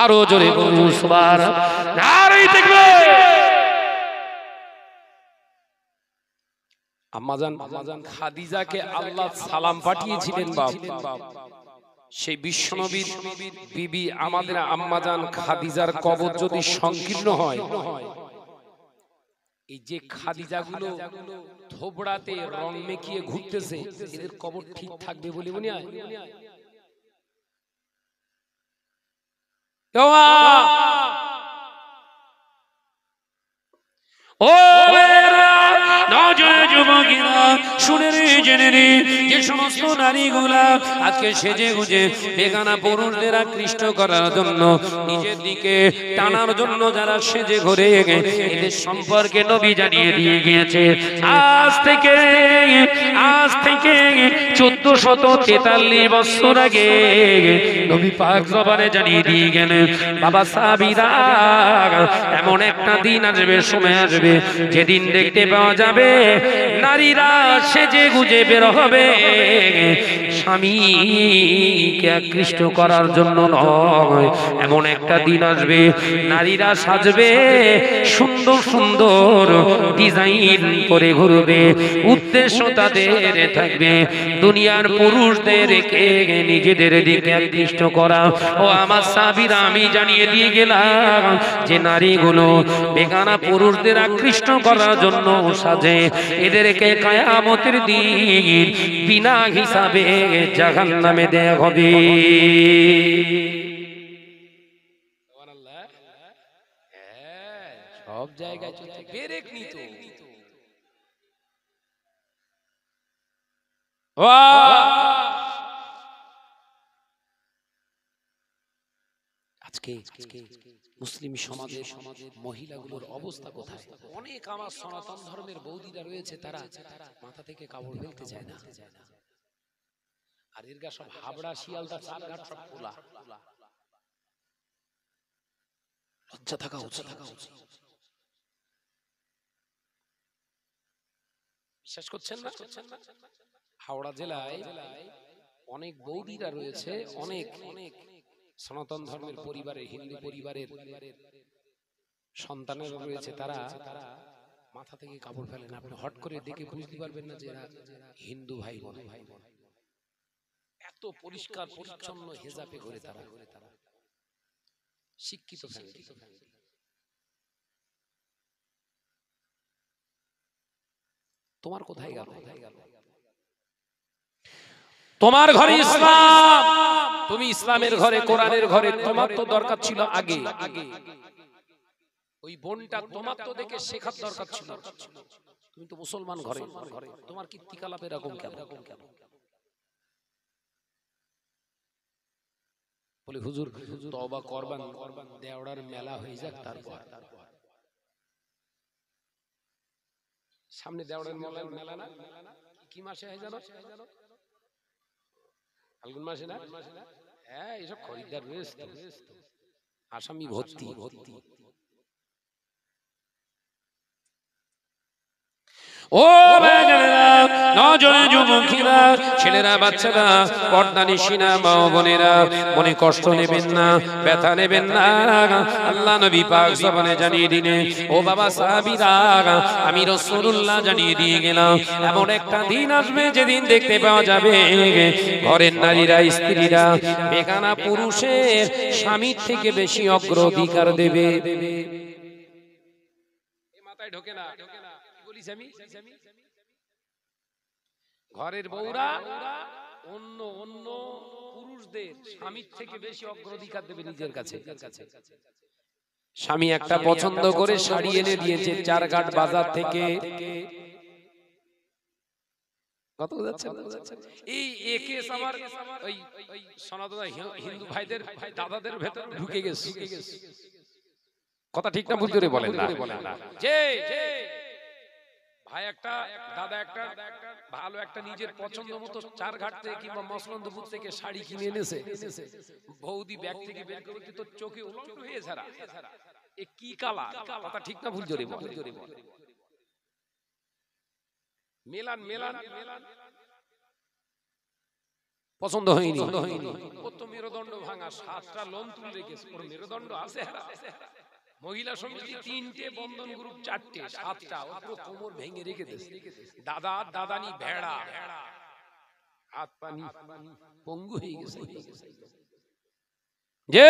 আরো জোরে বলুন সুবহানাল্লাহ। আরে দেখবে আম্মাজান খাদিজাকে আল্লাহ সালাম পাঠিয়েছিলেন বাপ। সেই বিশ্বনবীর বিবি আমাদের আম্মাজান খাদিজার কবর যদি সংকীর্ণ হয়, এই যে খাদিজাগুলো থোবড়াতে রং মেকিয়ে ঘুরতেছে, এদের কবর ঠিক থাকবে বলে মনে হয়? ও যুবকেরা শুনে রে, জেনে রে, যে সমস্ত নারীগুলা আজকে সেজে গুজে বেগানা পুরুষদের আকৃষ্ট করার জন্য, নিজের দিকে টানার জন্য যারা সেজে ঘুরে, এদের সম্পর্কে নবী জানিয়ে দিয়ে গিয়েছে আজ থেকে 1443 বছর আগে নবী পাক জবানে জানিয়ে দিয়ে গেলেন, বাবা সাহাবীরা, এমন একটা দিন আসবে, সময় আসবে, যেদিন দেখতে পাওয়া যাবে নারীরা সেজে গুজে বের হবে স্বামীকে আকৃষ্ট করার জন্য নয়। এমন একটা দিন আসবে নারীরা সাজবে, সুন্দর সুন্দর ডিজাইন করে ঘুরবে, উদ্দেশ্য তাদের থাকবে দুনিয়ার পুরুষদেরকে নিজেদের দিকে আকৃষ্ট করা। ও আমার সাহাবীরা, আমি জানিয়ে দিয়ে গেলাম যে নারীগুলো বেগানা পুরুষদের আকৃষ্ট করার জন্য সাজে, এদেরকে কিয়ামতের দিন বিনা হিসাবে জাহান্নামে দেয়া হবে। সব জায়গায় চলছে বেরেক নিত। আজকে মুসলিম সমাজে মহিলাগুলোর অবস্থা কোথায়? অনেক আমার সনাতন ধর্মের বৌদিরা রয়েছে, তারা মাথা থেকে কাপড় ফেলতে চায় না। আর এরগা সব হাবড়া, শিয়ালদা, চারঘাট সব খোলা। লজ্জা থাকা উচিত। বিশ্বাস করছেন না? হাওড়া জেলায় অনেক বৌদিরা রয়েছে, অনেক সনাতন ধর্মের পরিবারের, হিন্দু পরিবারের সন্তানেরা রয়েছে, তারা মাথা থেকে কাপড় ফেলে না। আপনি হট করে দেখে বুঝতে পারবেন না যে এরা হিন্দু ভাই বোন। এত পরিষ্কার পরিচ্ছন্ন হেজাবে ঘুরে তারা, শিক্ষিত ফ্যামিলি। তোমার কোথায় গেল? তোমার ঘরে ইসলাম, তুমি ইসলামের ঘরে, কোরআনের ঘরে। তোমার তো দরকার ছিল আগে, ওই বোনটা তোমার তো দেখে শেখার দরকার ছিল। তুমি তো মুসলমান ঘরে, তোমার কীর্তিকলাপ এরকম কেন? বলে হুজুর তওবা করবেন, দেওড়ার মেলা হয়ে যাক, তারপর সামনে দেওড়ার মেলা না, কি মাসে হয় জানো? ফাল্গুন মাসে না? হ্যাঁ, এসব খরিদ্দার রয়েছে, আসামি ভর্তি। ও নজরে যুবকেরা, ছেলেরা, বাচ্চারা, পর্দানিশিনা মা বোনেরা, মনে কষ্ট নেবেন না, ব্যথা নেবেন না। আল্লাহ নবী পাক জবানে জানিয়ে দিলেন, ও বাবা সাহাবীরা, আমি রাসূলুল্লাহ জানিয়ে দিয়ে গেলাম, এমন একটা দিন আসবে যেদিন দেখতে পাওয়া যাবে ঘরের নারীরা, স্ত্রীরা বেগানা পুরুষের স্বামীর থেকে বেশি অগ্রাধিকার দেবে। মাথায় ঢোকে না, ঘরের বউরা অন্য অন্য পুরুষদের স্বামীর থেকে বেশি অগ্রাধিকার দেবে নিজের কাছে। স্বামী একটা পছন্দ করে শাড়ি এনে দিয়েছে চারঘাট বাজার থেকে, কত যাচ্ছে এই একে আমার ওই সনাতন হিন্দু ভাইদের দাদাদের ভেতর ঢুকে গেছে। কথা ঠিক না ভুল করে বলেন না? যে ভাই একটা দাদা একটা ভালো একটা নিজের পছন্দ মতো চারঘাট থেকে কিংবা মসলন্দপুর থেকে শাড়ি কিনে এনেছে, বৌদি ব্যাগ থেকে বের করে তো চোখে উলঙ্গ হয়ে ছাড়া এ কি কালা। কথা ঠিক না ভুল জোরে বল? মেলান মেলান পছন্দ হয়নি। ও তো মেরুদণ্ড ভাঙা, 7টা লোম তুলে রেখেছে, ওর মেরুদণ্ড আছে। মহিলা সমিতি 3টে, বন্ধন গ্রুপ 4টে, 7টা, ও পুরো কোমর ভেঙে রেখে দিয়েছে। দাদা দাদানি ভেড়া, হাত পানি পঙ্গু হয়ে গেছে। যে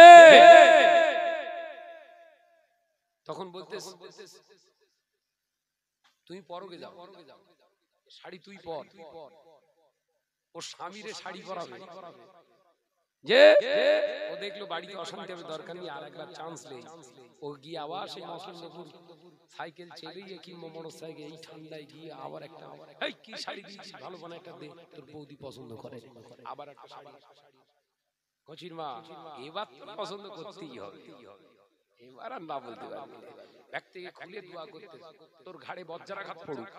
তখন বলতে তুমি পরকে যাও, শাড়ি তুই পর। ওর স্বামীরে শাড়ি পরাবে। যে ও দেখলো বাড়িতে অশান্তি হবে, দরকার নেই, আর একবার চান্স নেই। ও গিয়ে আবার সেই মসলন্দপুর সাইকেল চালিয়ে কিংবা মোটর সাইকেল এই ঠান্ডায় গিয়ে আবার একটা, এই কি শাড়ি দিয়েছিস, ভালো বানা একটা দে, তোর বৌদি পছন্দ করে। আবার একটা শাড়ি, কচির মা এবার পছন্দ করতেই হবে, এবার আর না বলতে পারবি না। ব্যাগ থেকে খুলে দোয়া করতে, তোর ঘাড়ে বজ্রাঘাত পড়ুক।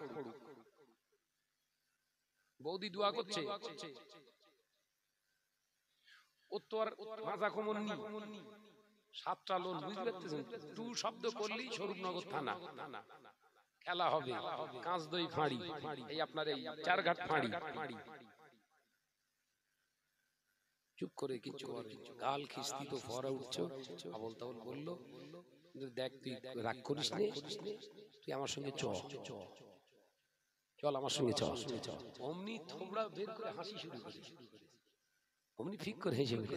বৌদি দোয়া করছে, ও তো আর মাজা কোমর নি, 7টা লোন, বুঝতে পারছেন? 2 শব্দ করলেই স্বরূপনগর থানা খেলা হবে। কাঁচদই ফাঁড়ি, এই আপনার এই চারঘাট ফাঁড়ি। চুপ করে কিছু গাল খিস্তি তো ফরা উঠছো, আবল তাবল বললো, দেখ তুই রাগ করিস নে, তুই আমার সঙ্গে চল, আমার সঙ্গে চল। অমনি থোবড়া বের করে হাসি শুরু করে, অমনি ফিক করে হেসে উঠে,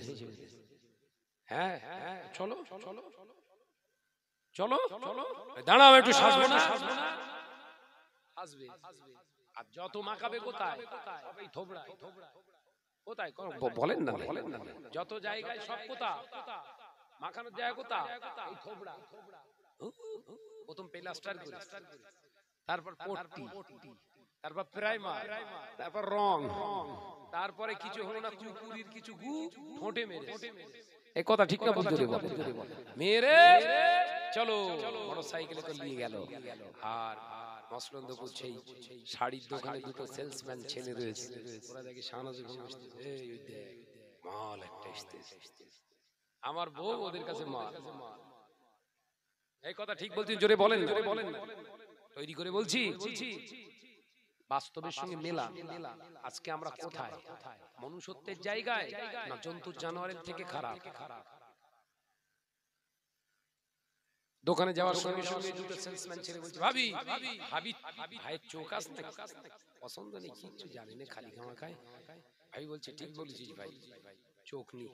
হ্যাঁ হ্যাঁ চলো চলো চলো চলো, দাঁড়াও একটু, হাসবো না, হাসবে। আর যত মাকাবে কোথায়, সবই থোবড়া। কোথায় বলেন না, বলেন না। যত জায়গায় সব কোথায় মাখানোর জায়গা কোথায়, এই থোবড়া। প্রথম প্লাস্টার করে, তারপর পট্টি, তারপর প্রাইমার, তারপর রং, তারপরে কিছু হলো না, কুকুরির কিছু গু ঠোঁটে মেরে। এই কথা ঠিক না ভুল জোরে বল? মেরে চলো মোটর সাইকেলে তো নিয়ে গেল। আর মসলন্দপুর সেই শাড়ির দোকানে দুটো সেলসম্যান ছেলে রয়েছে, ওরা দেখে শাহনাজ মাল একটা আসতেছে, আমার বউ ওদের কাছে মাল। এই কথা ঠিক বলছেন, জোরে বলেন, জোরে বলেন। তৈরি করে বলছি, বাস্তবের সঙ্গে মেলা। আজকে আমরা কোথায়? মনুষ্যত্বের জায়গায় না জন্তু জানোয়ারের থেকে খারাপ? দোকানে যাওয়ার সঙ্গে সঙ্গে দুটো সেলসম্যান ছেড়ে বলছে, ভাবি ভাবি ভাইয়ের চোখ আছে না, পছন্দ নেই, কিচ্ছু জানে না, খালি খাওয়া খায়। ভাই বলছে, ঠিক বলেছিস ভাই, চোখ নেই।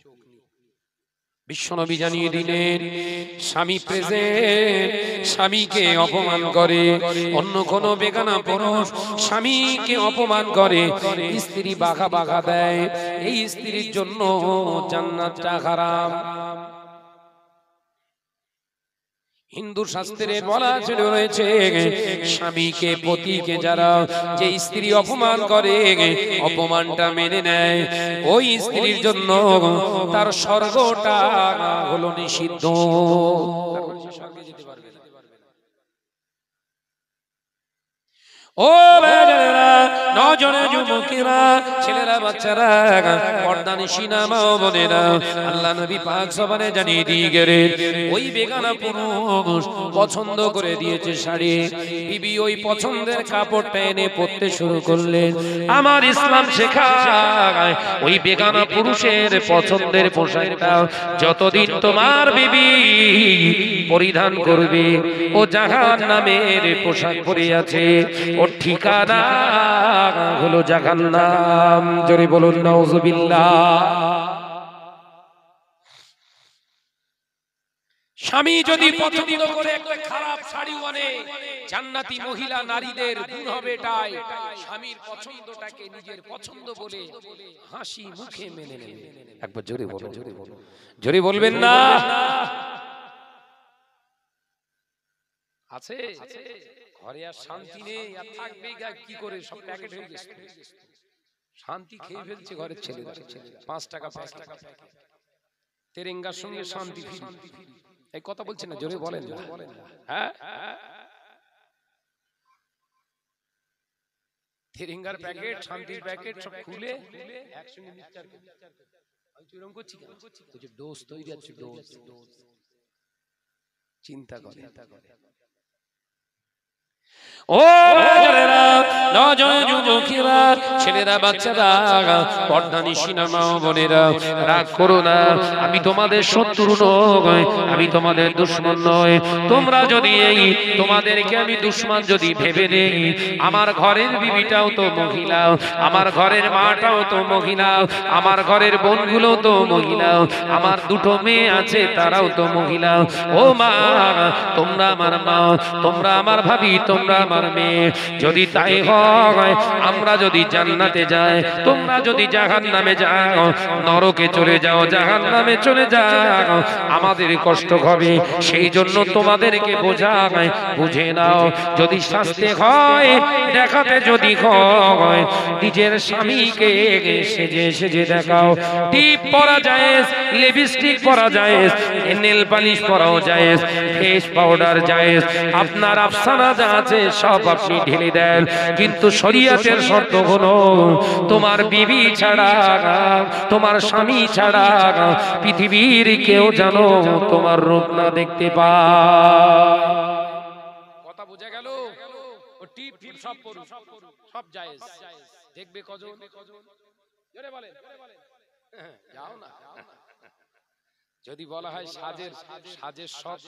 বিশ্বনবী জানিয়ে দিলেন, স্বামী প্রেজেন্ট স্বামীকে অপমান করে, অন্য কোন বেগানা পুরুষ স্বামীকে অপমান করে, স্ত্রী বাঘা বাঘা দেয়, এই স্ত্রীর জন্য জান্নাতটা হারাম। হিন্দু শাস্ত্রে বলা ছিল রয়েছে, স্বামীকে পতিকে যারা যে স্ত্রী অপমান করে, অপমানটা মেনে নেয়, ওই স্ত্রীর জন্য তার স্বর্গটা হলো নিষিদ্ধ। ও ভাইরা, নজরে যুবকেরা, ছেলেরা, বাচ্চারা, পর্দানিশী মা ও বোনেরা, আল্লাহ নবী পাক জবানে জানিয়ে দিয়ে গেলেন, ওই বেগানা পুরুষ পছন্দ করে দিয়েছে শাড়ি, বিবি ওই পছন্দের কাপড়টা এনে পরতে শুরু করলেন। আমার ইসলাম শেখায়, ওই বেগানা পুরুষের পছন্দের পোশাকটা যতদিন তোমার বিবি পরিধান করবে, ও জাহান্নামের পোশাক পরে আছে, ওর ঠিকানা হলো জাহান্নাম। জোরে বলুন নাউজুবিল্লাহ। স্বামী যদি পছন্দ করে একটা খারাপ শাড়ি আনে, জান্নাতি মহিলা নারীদের গুণ হবে এটাই, স্বামীর পছন্দটাকে নিজের পছন্দ বলে হাসি মুখে মেনে নেবে। একবার জোরে বলুন, জোরে বলবেন না? আছে ঘরে আর শান্তি নেই, আর থাকবে কি করে, সব প্যাকেট হয়ে গেছে, শান্তি খেয়ে ফেলছে ঘরের ছেলেরা। 5 টাকা প্যাকেট, তেরেঙ্গার সঙ্গে শান্তি ফ্রি। এই কথা বলছেন না, জোরে বলেন না। হ্যাঁ, তেরেঙ্গার প্যাকেট, শান্তির প্যাকেট সব খুলে একসঙ্গে মিক্সচার করছি, ডোজ তৈরি আছে, ডোজ। চিন্তা করে। ও বাজারেরা, নজরে যুবকেরা, ছেলেরা, বাচ্চারা, পর্দানিশী মা ও বোনেরা, রাগ করো না, আমি তোমাদের শত্রু নই, আমি তোমাদের দুশমন নই। তোমরা যদি এই তোমাদেরকে আমি দুশমন যদি ভেবে নেই, আমার ঘরের বিবিটাও তো মহিলা, আমার ঘরের মাটাও তো মহিলা, আমার ঘরের বোনগুলো তো মহিলা, আমার 2টো মেয়ে আছে তারাও তো মহিলা। ও মা, তোমরা আমার মা, তোমরা আমার ভাবি, তোমরা আমার মেয়ে। যদি তাই হয়, আমরা যদি জান্নাতে যাই, তোমরা যদি জাহান্নামে যাও, নরকে চলে যাও, জাহান্নামে চলে যাও, আমাদের কষ্ট হবে। সেই জন্য তোমাদেরকে বোঝাই, বুঝে নাও। যদি শাস্তি হয়, দেখাতে যদি হয়, নিজের স্বামীকে সেজে সেজে দেখাও। টিপ পরা যায়, লিপস্টিক পরা যায়, নেল পালিশ পরাও যায়, ফেস পাউডার যায়, আপনার আফসানা যা আছে সব আপনি ঢেলে দেন। কিন্তু শরীয়তের শর্ত হলো, তোমার বিবি ছাড়া, তোমার স্বামী ছাড়া পৃথিবীর কেউ জানো তোমার রূপ না দেখতে পায়। কথা বোঝা গেল? ও টিপ টিপ সব পড়ু, সব জায়েজ। দেখবে কজন, জোরে বলেন, যাও না। যদি বলা হয় সাজের, সাজের সব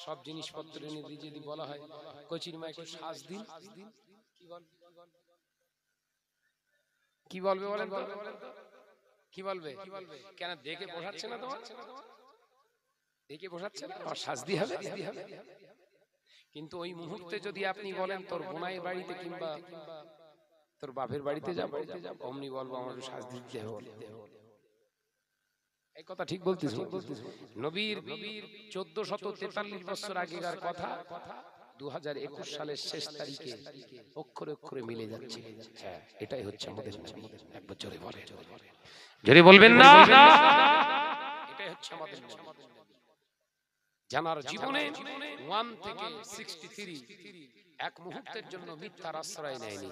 সব জিনিসপত্র এনে দিয়ে যদি বলা হয়, কচির মা একটু সাজ দিন, কি বলবে বলেন তো? কি বলবে? কেন দেখে বসাচ্ছে না তোমার? দেখে বসাচ্ছে না, আমার সাজ দিয়ে হবে। কিন্তু ওই মুহূর্তে যদি আপনি বলেন তোর বোনাইয়ের বাড়িতে কিংবা তোর বাপের বাড়িতে যাব, অমনি বলবো আমার সাজ দিতে হবে। এই কথা ঠিক বলতেছ? নবীর 1443 বছর আগেকার কথা 2021 সালের শেষ তারিখে অক্ষরে অক্ষরে মিলে যাচ্ছে। হ্যাঁ, এটাই হচ্ছে আমাদের নবী। একবার জোরে বলে, জোরে বলবেন না? এটাই হচ্ছে আমাদের নবী। জানার জীবনে 1 থেকে 63 এক মুহূর্তের জন্য মিথ্যার আশ্রয় নেয়নি,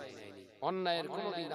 অন্যায়ের কোনোদিন